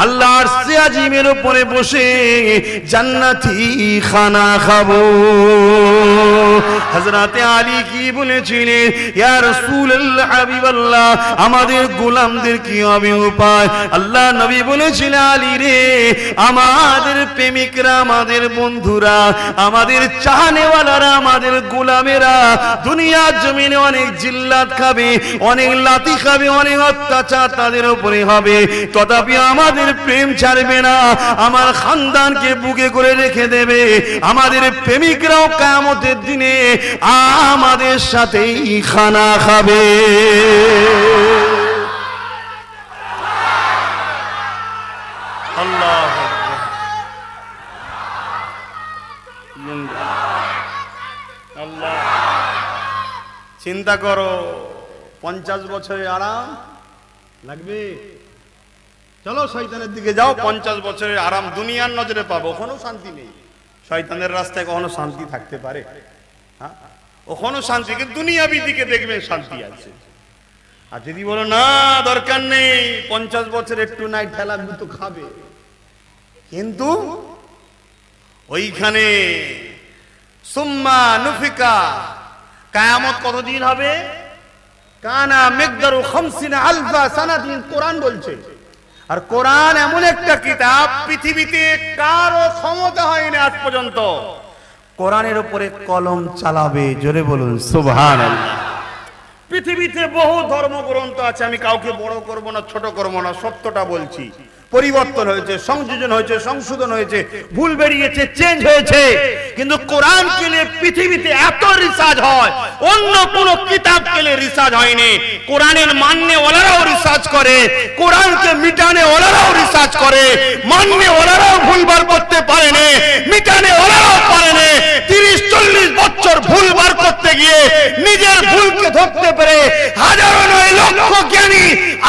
আল্লাহর আরশে আজিমের উপরে বসে জান্নাতি খানা খাবো। হযরতে আলী কি বলেছিলেন, ইয়া রাসূলুল্লাহ হাবিবাল্লাহ, আমাদের গোলামদের কি হবে উপায়? আল্লাহ নবী বলেছিলেন, আলী রে, আমাদের প্রেমিকরা, আমাদের বন্ধুরা, আমাদের চাহনেওয়ালারা, আমাদের গোলামেরা দুনিয়ার জমিনে অনেক জিল্লাত খাবে, অনেক লাথি খাবে, অনেক অত্যাচার তাদের উপরে হবে, তথাপি আমাদের প্রেম ছাড়বে না, আমার খানদানকে বুকে করে রেখে দেবে। আমাদের প্রেমিকরাও কিয়ামতের দিনে আমাদের সাথেই খানা খাবে। আল্লাহ আল্লাহ, চিন্তা করো, 50 বছরের আরাম লাগবে? চলো শয়তানের দিকে যাও, 50 বছরের আরাম দুনিয়ার নজরে পাবো, ওখানেও শান্তি নেই। শয়তানের রাস্তায় কখনো শান্তি থাকতে পারে? হ্যাঁ, ওখানেও শান্তি, কিন্তু দুনিয়াবি দিকে দেখবে শান্তি আছে। আর যদি বলো না দরকার নেই, 50 বছর একটু নাই ঠেলা তো খাবে, কিন্তু ওইখানে সুম্মা নুফিকা, কিয়ামত কতদিন হবে? কানা মিকদারু 50 আলফা সানাতিন, কোরআন বলছে। আর কোরআন এমন একটা কিতাব, পৃথিবীতে কারো ক্ষমতা হয়নি আজ পর্যন্ত কোরআনের উপরে কলম চালাবে। জোরে বলুন সুবহানাল্লাহ। পৃথিবীতে বহু ধর্মগ্রন্থ আছে, আমি কাউকে বড় করব না, ছোট করব না, সত্যটা বলছি। পরিবর্তন হয়েছে, সংযোজন হয়েছে, সংশোধন হয়েছে, ভুল বেরিয়েছে, চেঞ্জ হয়েছে, কিন্তু কোরআন কে নিয়ে পৃথিবীতে এত রিসার্চ হয়, অন্য কোন কিতাব কে নিয়ে রিসার্চ হয়নি। কোরআনের মাননে ওলারাও রিসার্চ করে, কোরআনকে মিটানে ওলারাও রিসার্চ করে, মাননে ওলারাও ভুলবার করতে পারেনি, মিটানে ওলারাও পারেনি। 30-40 বছর ভুল বার করতে গিয়ে নিজের ভুলকে ধরতে পেরে হাজারো নয় লক্ষ জ্ঞানী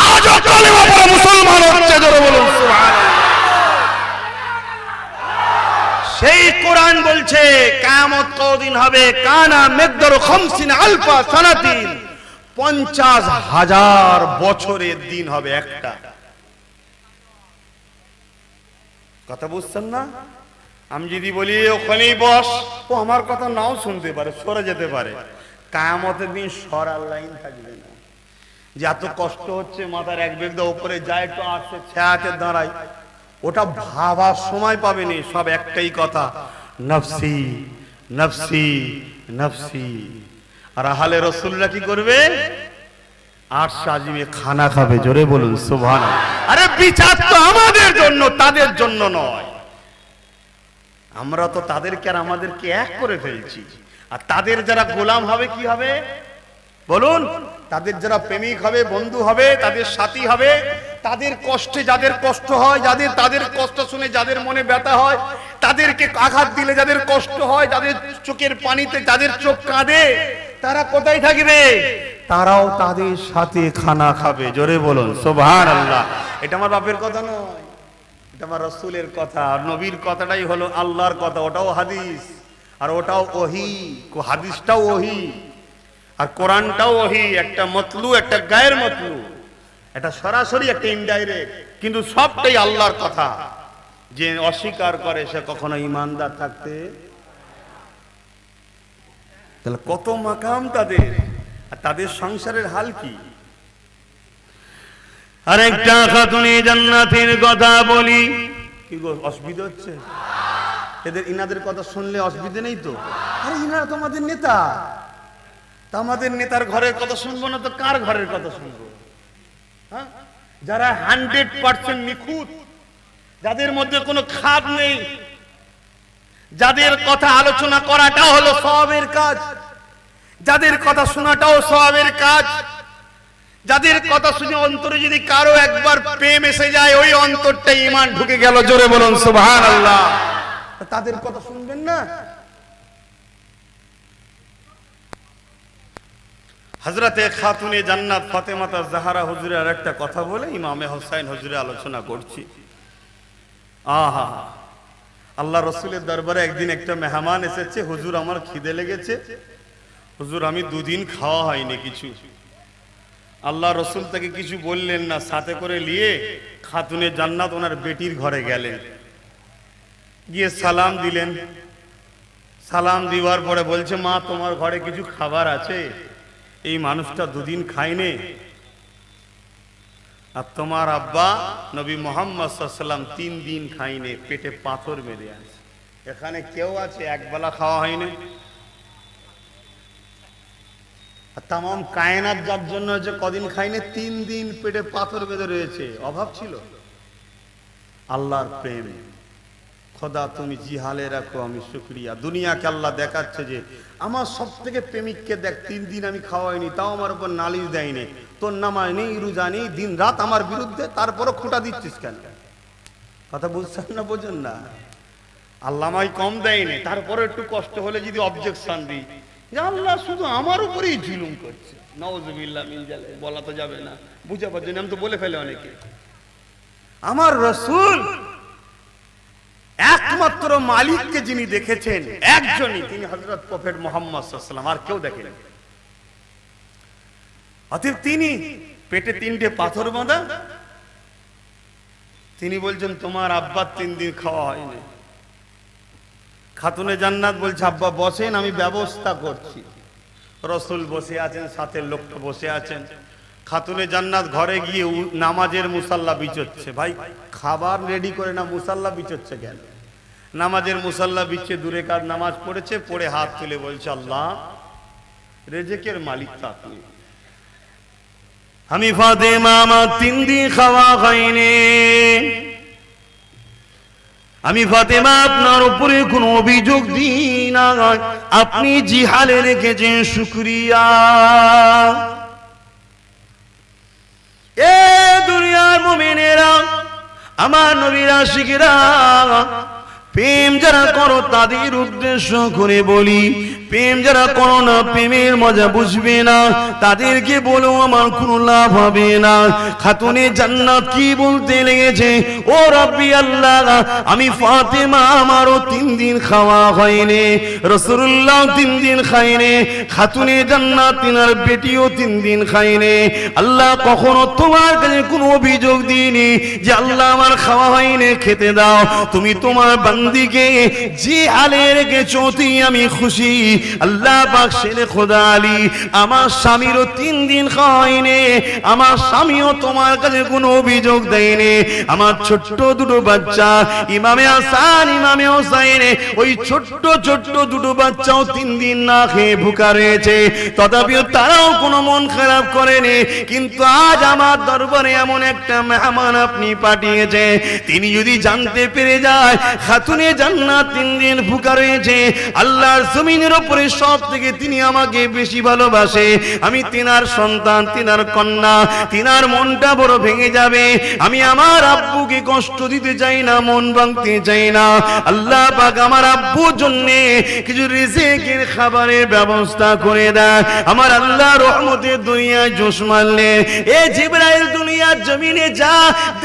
আজও কালেমা পড়া মুসলমান হচ্ছে। জোরে বলুন সুবহানাল্লাহ। সেই কোরআন বলছে কিয়ামত কতদিন হবে? কানা মিকদারু 50 আলফা সানাতিন, 50,000 বছরের দিন হবে একটা। কথা বুঝছেন না? আমি যদি বলি ওখানেই বস, ও আমার কথা নাও শুনতে পারে, সরে যেতে পারে। কিয়ামতের দিন সরার লাইন থাকবে না। যে এত কষ্ট হচ্ছে, মাথার এক বেগদা উপরে যায়, একটু আসছে ছায়াতে দাঁড়ায়, ওটা ভাবার সময় পাবেনি। সব একটাই কথা, নফসি নফসি নফসি। আর আহলে রাসূলরা কি করবে? আরশ আজিমে খানা খাবে। জোরে বলুন সুবহানাল্লাহ। আরে বিচার তো আমাদের জন্য, তাদের জন্য নয়। আমরা তো তাদেরকে আর আমাদেরকে এক করে ফেলছি। আর তাদের যারা গোলাম হবে কি হবে বলুন? তাদের যারা প্রেমিক হবে, বন্ধু হবে, তাদের সাথী হবে, তাদের কষ্টে যাদের কষ্ট হয়, তাদের কষ্ট শুনে যাদের মনে ব্যথা হয়, তাদেরকে আঘাত দিলে যাদের কষ্ট হয়, যাদের চোখের পানিতে যাদের চোখ কাঁদে, তারা কোথায় থাকবে? তারাও তাদের সাথে খানা খাবে। জোরে বলুন সুবহানাল্লাহ। এটা আমার বাপের কথা নয়, এটা আমার রাসূলের কথা। আর নবীর কথাটাই হলো আল্লাহর কথা, ওটাও হাদিস, আর ওটাও ওহী। হাদিসটাও ওহী, আর কোরআনটাও ওহী। একটা মতলু, একটা গায়ের মতলু, এটা সরাসরি, একটা ইনডাইরেক্ট, কিন্তু সবটাই আল্লাহর কথা। যে অস্বীকার করে সে কখনো ঈমানদার থাকতে। তাহলে কত মাকাম তাদের, আর তাদের সংসারের হাল কি? আরেকটা খাতুনে জান্নাতের কথা বলি। কি গো, অসুবিধা হচ্ছে? ইনাদের কথা শুনলে অসুবিধা নেই তো? আরে ইনারা তো আমাদের নেতা, তা আমাদের নেতার ঘরের কথা শুনবো না তো কার ঘরের কথা শুনবো? হ্যাঁ, যারা 100% নিখুঁত, যাদের মধ্যে কোনো খাদ নেই, যাদের কথা আলোচনা করাটাও হলো সওয়াবের কাজ, যাদের কথা শোনাটাও সওয়াবের কাজ, যাদের কথা শুনে অন্তরে যদি কারো একবার প্রেম এসে যায়, ওই অন্তরটা ঈমান ঢুকে গেল। জোরে বলুন সুবহানাল্লাহ। তাদের কথা শুনবেন না? হযরতে খাতুনে জান্নাত ফাতেমা জাহরা হুজুরের একটা কথা বলে ইমামে হোসেন হুজুরে আলোচনা করছি। আহা, আল্লাহ রসুলের দরবারে একদিন একটা মেহমান এসেছে। হুজুর, আমার খিদে লেগেছে। হুজুর, আমি 2 দিন খাওয়া হয়নি কিছু। আল্লাহ রসুল তাকে কিছু বললেন না, সাথে করে নিয়ে খাতুনে জান্নাত ওনার বেটির ঘরে গেলেন, গিয়ে সালাম দিলেন। সালাম দিবার পরে বলছে, মা, তোমার ঘরে কিছু খাবার আছে? এই মানুষটা 2 দিন খায়নি, আর তোমার আব্বা নবী মুহাম্মদ সাল্লাল্লাহু আলাইহি ওয়াসাল্লাম 3 দিন খায়নি, পেটে পাথর মেরে আছে। এখানে কেউ আছে একবেলা খাওয়া হয়নি? তামাম কায়নাত যার জন্য যে কদিন খায়নি, 3 দিন পেটে পাথর বেঁধে রয়েছে। অভাব ছিল? আল্লাহর প্রেম। খোদা তুমি জিহালে রাখো, আমি শুকরিয়া। দুনিয়াকে আল্লাহ দেখাচ্ছে যে আমার সব থেকে প্রেমিককে দেখ, 3 দিন আমি খাওয়াইনি, তাও আমার উপর নালিশ দেয়নি, তোর নামাজ নেই, রোজা নেই, দিন রাত আমার বিরুদ্ধে, তারপরও খোঁটা দিচ্ছিস কেন? কথা বুঝছেন না? বোঝেন না? আল্লাহ আমায় কম দেয়নি, তারপরে একটু কষ্ট হলে যদি অবজেকশন দিই যে আল্লাহ শুধু আমার উপরেই জুলুম করছে, নাউযুবিল্লাহ মিন জালিক, বলা তো যাবে না, বুঝাবার জন্য আমি তো বলে ফেলে অনেকে। আমার রাসূল একমাত্র মালিককে যিনি দেখেছেন একজনই, তিনি হযরত প্রফেট মুহাম্মদ সাল্লাল্লাহু আলাইহি ওয়াসাল্লাম, আর কেউ দেখেনি। অতএব তিনি পেটে 3টে পাথর বাঁধা, তিনি বলছেন তোমার আব্বার 3 দিন খাওয়া হয়নি। খাতুনে জান্নাত বলছে, আব্বা বসেন, আমি ব্যবস্থা করছি। রাসূল বসে আছেন, সাথে লোকটা বসে আছেন। খাতুনে জান্নাত ঘরে গিয়ে নামাজের মুসাল্লা বিছচ্ছে। ভাই, খাবার রেডি করে না, মুসাল্লা বিছচ্ছে কেন? নামাজের মুসাল্লা বিছিয়ে দূরে কার নামাজ পড়েছে, পড়ে হাত তুলে বলছে, আল্লাহ, রেজেকের মালিক তো আপনি। আমি ফাতেমা, আমার 3 দিন খাওয়া হয়নি। আমি ফাতেমা আপনার উপরে কোনো অভিযোগ দিই না, আপনি জিহালে রেখেছেন, শুকরিয়া। এ দুনিয়ার মুমিনেরা, আমার নবীর আশিকেরা, প্রেম যারা করো তাদের উদ্দেশ্য করে বলি, প্রেম যারা করো না, প্রেমের মজা বুঝবে না, তাদেরকে বলো আমার কোনো লাভ হবে না। খাতুনে জান্নাত কি বলতে লেগেছে, ও রাব্বি আল্লাহ, আমি ফাতেমা, আমারও 3 দিন খাওয়া হয়নি, রাসূলুল্লাহ 3 দিন খায়নি, খাতুনে জান্নাত তিনার বেটিও 3 দিন খায়নি। আল্লাহ, কখনো তোমার কাছে কোনো অভিযোগ দিইনি যে আল্লাহ আমার খাওয়া হয়নি, খেতে দাও। তুমি তোমার বান্দিকে যে হালে রেখেছো আমি খুশি। আল্লাহ পাক শেরে খোদা আলী, আমার স্বামীরও 3 দিন খাওয়াইনি, আমার স্বামীও তোমার কাছে কোনো অভিযোগ দেয়নি। আমার ছোট্ট 2 বাচ্চা ইমামে হাসান, ইমামে হোসেন, ওই ছোট্ট ছোট্ট 2 বাচ্চাও 3 দিন না খেয়ে ভুকা রয়েছে, তথাপিও তারাও কোনো মন খারাপ করেনি। কিন্তু আজ আমার দরবারে এমন একটা মেহমান আপনি পাঠিয়েছে, তিনি যদি জানতে পেরে যায় খাতুনে জান্নাত 3 দিন ভুকা রয়েছে, আল্লাহর জমিনের উপরে সব থেকে তিনি আমাকে বেশি ভালোবাসে, আমি তিনার সন্তান, তিনার কন্যা, তিনার মনটা বড় ভেঙে যাবে। আমি আমার আব্বুকে কষ্ট দিতে চাই না, মন ভাঙতে চাই না। আল্লাহ পাক আমার আব্বুর জন্য কিছু রিজিকের খাবারের ব্যবস্থা করে দেয়। আমার আল্লাহ রহমতের দুনিয়ায় জোশ মারলে, এ জিবরাইল দুনিয়ার জমিনে যা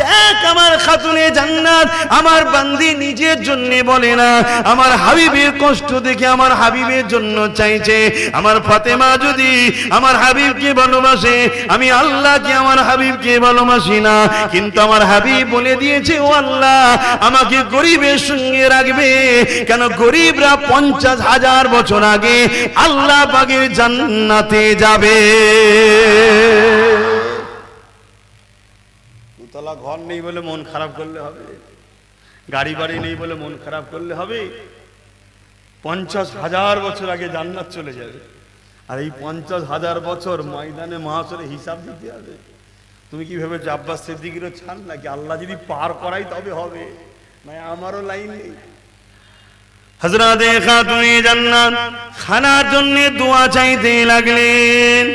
দেখ, আমার খাতুনে জান্নাত আমার বান্দি নিজের জন্য বলে না, আমার হাবিবের কষ্ট দেখে আমার হাবিবের জন্য চাইছে। আমার ফাতেমা যদি আমার হাবিবকে ভালোবাসে, আমি আল্লাহকে আমার হাবিবকে ভালোবাসি না, কিন্তু আমার হাবিব বলে দিয়েছে, ও আল্লাহ আমাকে গরিবের সঙ্গে রাখবে কেন? গরিবরা 50,000 বছর আগে আল্লাহ পাকের জান্নাতে যাবে। দোতলা ঘর নেই বলে মন খারাপ করলে হবে? গাড়ি বাড়ি নেই বলে মন খারাপ করলে হবে? 50,000 বছর আগে জান্নাত চলে যাবে, আর এই 50,000 বছর ময়দানে মাহশরে হিসাব দিতে হবে। তুমি কি ভেবেছো আব্বাস সিদ্দিকীরও ছাড় নাকি? আল্লাহ যদি পার করাই তবে হবে, না আমারও লাইন নেই। হযরতে খাতুনে জান্নাত খানার জন্য দোয়া চাইতে লাগলেন।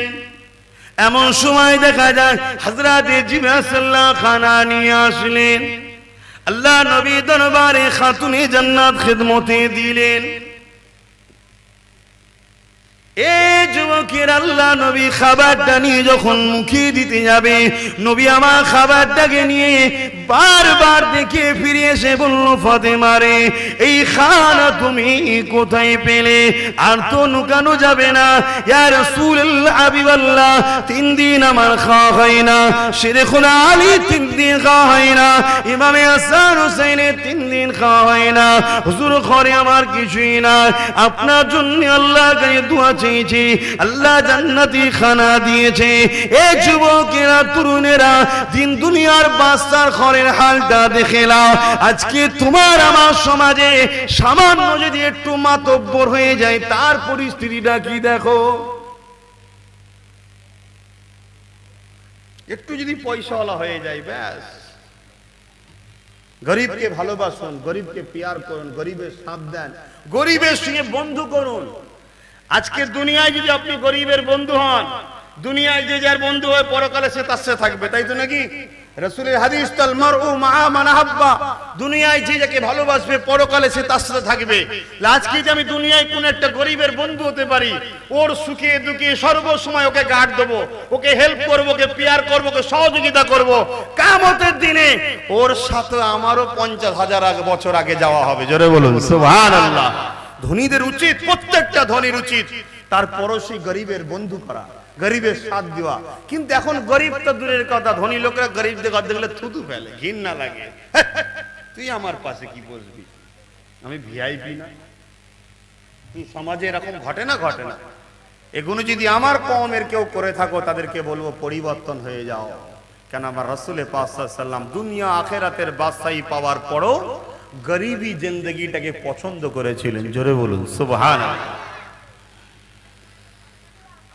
এমন সময় দেখা যায় হযরতে জিবরাইল সাল্লাল্লাহু খানা নিয়ে আসলেন। আল্লাহ নবী দরবারে খাতুনে জান্নাত খিদমতে দিলেন। এ যুবকের আল্লাহ নবী খাবারটা নিয়ে যখন মুখে দিতে যাবে, নবী আমার খাবারটাকে নিয়ে বারবার দেখে ফিরে এসে বলল, ফাতেমা রে, এই খানা তুমি কোথায় পেলে? আর তো লুকানো যাবে না, ইয়া রাসূলুল্লাহ হাবিবাল্লাহ, 3 দিন আমার খাওয়া হয় না, শেরেখুল আলী 3 দিন খাওয়া হয় না, ইমামে হাসান হুসাইনের 3 দিন খাওয়া হয় না, হুজুর ঘরে আমার কিছুই না, আপনার জন্য আল্লাহর কাছে দোয়া চেয়েছি, আল্লাহ জান্নাতি খানা দিয়েছে। এ যুবকেরা, তরুণেরা, দিন দুনিয়ার বাচ্চার ঘরের হালটা দেখে নাও। আজকে তোমার আমার সমাজে সামান্য যদি একটু মাতব্বর হয়ে যায়, তার পরিস্থিতিটা কি দেখো। একটু যদি পয়সাওয়ালা হয়ে যায়, ব্যাস, গরিবকে ভালোবাসুন, গরিবকে পিয়ার করুন, গরিবের সাথ দেন, গরিবের সঙ্গে বন্ধু করুন। আজকের দুনিয়ায় যদি আপনি গরিবের বন্ধু হন, দুনিয়ায় যে যার বন্ধু হয় পরকালে সে তার সাথে থাকবে, তাই তো নাকি? রাসূলের হাদিস, তাল মারউ মাআ মান আহাব্বা, দুনিয়ায় যে যাকে ভালোবাসবে পরকালে সে তার সাথে থাকবে। আজকে যে আমি দুনিয়ায় কোন একটা গরিবের বন্ধু হতে পারি, ওর সুখে দুঃখে সর্বসময় ওকে গার্ড দেবো, ওকে হেল্প করবো, ওকে পিয়ার করবো, ওকে সহযোগিতা করব, কিয়ামতের দিনে ওর সাথে আমারও 50,000 বছর আগে যাওয়া হবে। জোরে বলুন সুবহানাল্লাহ। ধনীদের উচিত, প্রত্যেকটা ধনীর উচিত তার পড়োশী গরিবের বন্ধু করা, গরিবের সাথ দেওয়া। কিন্তু এখন গরিব তো দূরের কথা, ধনী লোকরা গরিবদের কথা দেখলে থুতু ফেলে, ঘৃণা লাগে। তুই আমার পাশে কি বসবি, আমি ভিআইপি না? এই সমাজে এরকম ঘটে না? ঘটে না? এগুলো যদি আমার কওমের কেউ করে থাকো, তাদেরকে বলবো পরিবর্তন হয়ে যাও। কেন আমার রাসূল পাক সাল্লাল্লাহু আলাইহি ওয়াসাল্লাম দুনিয়া আখিরাতের বাদশাহী পাওয়ার পরও গরিবী জিন্দেগিটাকে পছন্দ করেছিলেন। জোরে বলুন সুবহানাল্লাহ।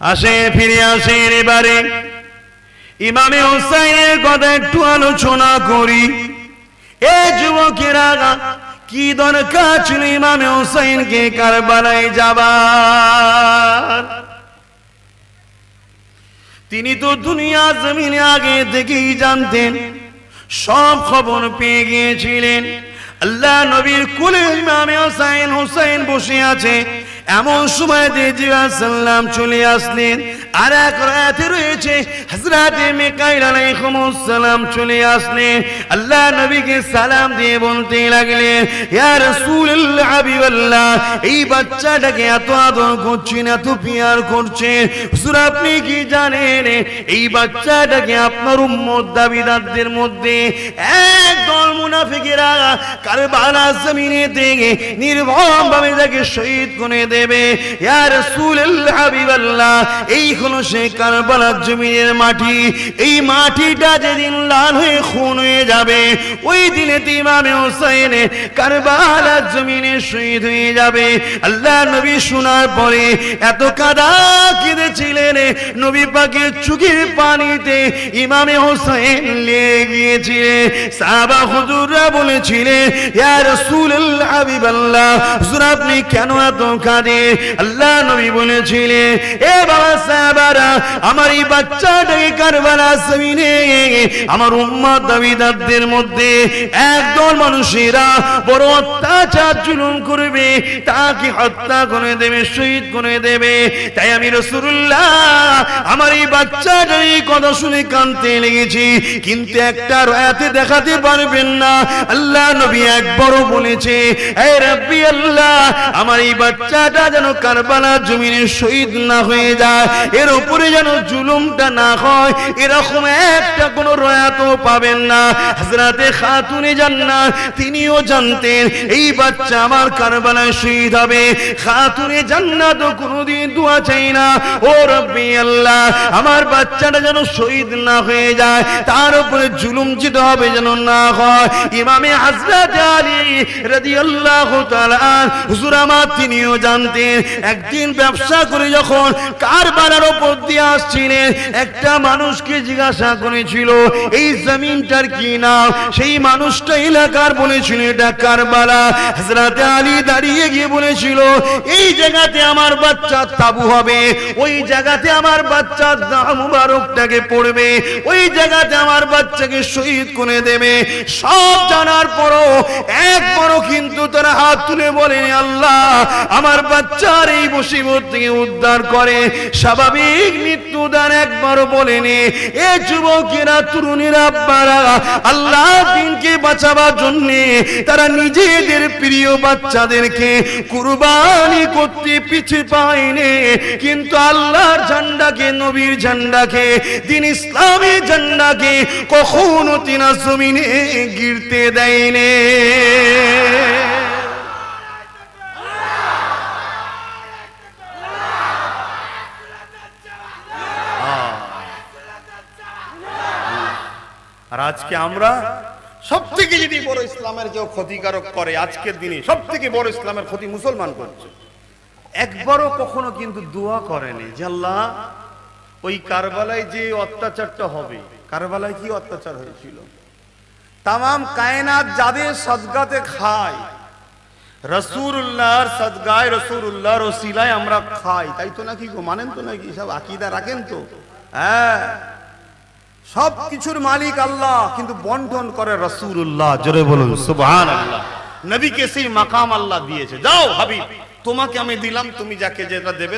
আসে ফিরে আসে এবারে ইমামে হুসাইনের কথা একটু আলোচনা করি। এ যুবকেরা, কি দরকার ছিল ইমামে হুসাইনকে কারবালায় যাবার? তিনি তো দুনিয়া জমিনে আগে থেকেই জানতেন, সব খবর পেয়ে গিয়েছিলেন। আল্লাহ নবীর কোলে ইমামে হুসাইন বসে আছে। এমন সময় জিবরাইল সাল্লাম চলে আসলেন। আর এক রাতে রয়েছে হযরতে মিকাইল আলাইহিস সালাম চলে আসলেন। আল্লাহ নবীকে সালাম দিয়ে বলতে লাগলেন, ইয়া রাসূলুল্লাহ হাবিবাল্লাহ, এই বাচ্চাটাকে এত আদর করছেন, এত পিয়ার করছেন, হুজুর আপনি কি জানেন এই বাচ্চাটাকে আপনার উম্মত দাবিদারদের মধ্যে একদল মুনাফিকেরা কারবালা জমিনে থেকে নির্মমভাবে তাকে শহীদ করে দেবে। ইয়া রাসূলুল্লাহ হাবিবাল্লাহ, এই হলো সেই কারবালার জমিনের মাটি। এই মাটিটা যেদিন লাল হয়ে খুন হয়ে যাবে, ওই দিনে ইমামে হুসাইন কারবালার জমিনে শহীদ হয়ে যাবে। আল্লাহ নবী শোনার পরে এত কাঁদা কেঁদেছিলেন, নবী পাকের চোখের পানিতে ইমামে হুসাইন লেগে গিয়েছিলেন। সাহাবা হুজুররা বলেছিলেন, ইয়া রাসূলুল্লাহ হাবিবাল্লাহ, হুজুর আপনি কেন এত কাঁদেন? আল্লাহ নবী বলেছিলেন, এ বাবা সাহাবারা, আমার এই বাচ্চাটাকে কারবালা জমিনে আমার উম্মত দাবিদারদের মধ্যে একদল মানুষেরা বড় অত্যাচার জুলুম করবে, তাকে হত্যা করে দেবে, শহীদ করে দেবে। তাই আমি রাসূলুল্লাহ আমার এই বাচ্চাটার এই কথা শুনে কাঁদতে লেগেছি। কিন্তু একটা রাতে দেখাতে পারবেন না, আল্লাহ নবী একবারও বলেছে হে রাব্বি আল্লাহ আমার এই বাচ্চাটা যেন কারবালার জমিনে শহীদ না হয়ে যায়, এর উপরে যেন জুলুমটা না হয়, এরকম একটা কোনো রয়াতও পাবেন না। হযরতে খাতুনে জান্নাত তিনিও জানতেন এই বাচ্চা আমার কারবালায় শহীদ হবে। খাতুনে জান্নাত কোনোদিন দোয়া চাই না ও রাব্বি আল্লাহ আমার বাচ্চাটা যেন শহীদ না হয়ে যায়, তার উপরে জুলুম যেতে হবে যেন না হয়। ইমামে হযরত আলী রাদিয়াল্লাহু তাআলা হুজুর আমার তিনিও জানতেন একদিন ব্যবসা করে যখন কারবালার উপর দিয়ে আসছিলেন একটা মানুষকে জিজ্ঞাসা করেছিল এই জমিনটার কি নাম, সেই মানুষটা এলাকার বলেছিল এটা কারবালা। হযরত আলী দাঁড়িয়ে গিয়ে বলেছিল এই জায়গাতে আমার বাচ্চা তাবু হবে, ওই জায়গাতে আমার বাচ্চা দাম মুবারকটাকে পড়বে, ওই জায়গাতে আমার বাচ্চাকে শহীদ করে দেবে। সব জানার পরও একবারও কিন্তু তারা হাত তুলে বলেন আল্লাহ আমার বাচ্চার এই মুসিবত থেকে উদ্ধার করে স্বাভাবিক মৃত্যুদান একবারও বলেনি। এ যুবকেরা তরুণীরা আব্বারা আল্লাহ দিনকে বাঁচাবার জন্য তারা নিজেদের প্রিয় বাচ্চাদেরকে কুরবানি করতে পিছে পায়নি, কিন্তু আল্লাহর ঝান্ডাকে নবীর ঝান্ডাকে দিন ইসলামের ঝান্ডাকে কখনো তিনা জমিনে গিরতে দেয়নি। আর আজকে আমরা সব থেকে যদি বড় ইসলামের কেউ ক্ষতিকারক করে আজকের দিনে সব থেকে বড় ইসলামের ক্ষতি মুসলমান করছে। একবারও কখনো কিন্তু দোয়া করেনি যে আল্লাহ ওই কারবালায় যে অত্যাচারটা হবে, কারবালায় কি অত্যাচার হয়েছিল, তামাম কায়নাত যাদের সদকাতে খায় রাসূলুল্লাহর সদকায় রাসূলুল্লাহর ওসিলায় আমরা খাই, তাই তো নাকি গো, মানেন তো নাকি, সব আকীদা রাখেন তো? হ্যাঁ সব কিছুর মালিক আল্লাহ, কিন্তু বন্টন করে রাসূলুল্লাহ। জোরে বলুন সুবহানাল্লাহ। নবীকে সেই মাকাম আল্লাহ দিয়েছে, যাও হাবিব তোমাকে আমি দিলাম, তুমি যাকে যেটা দেবে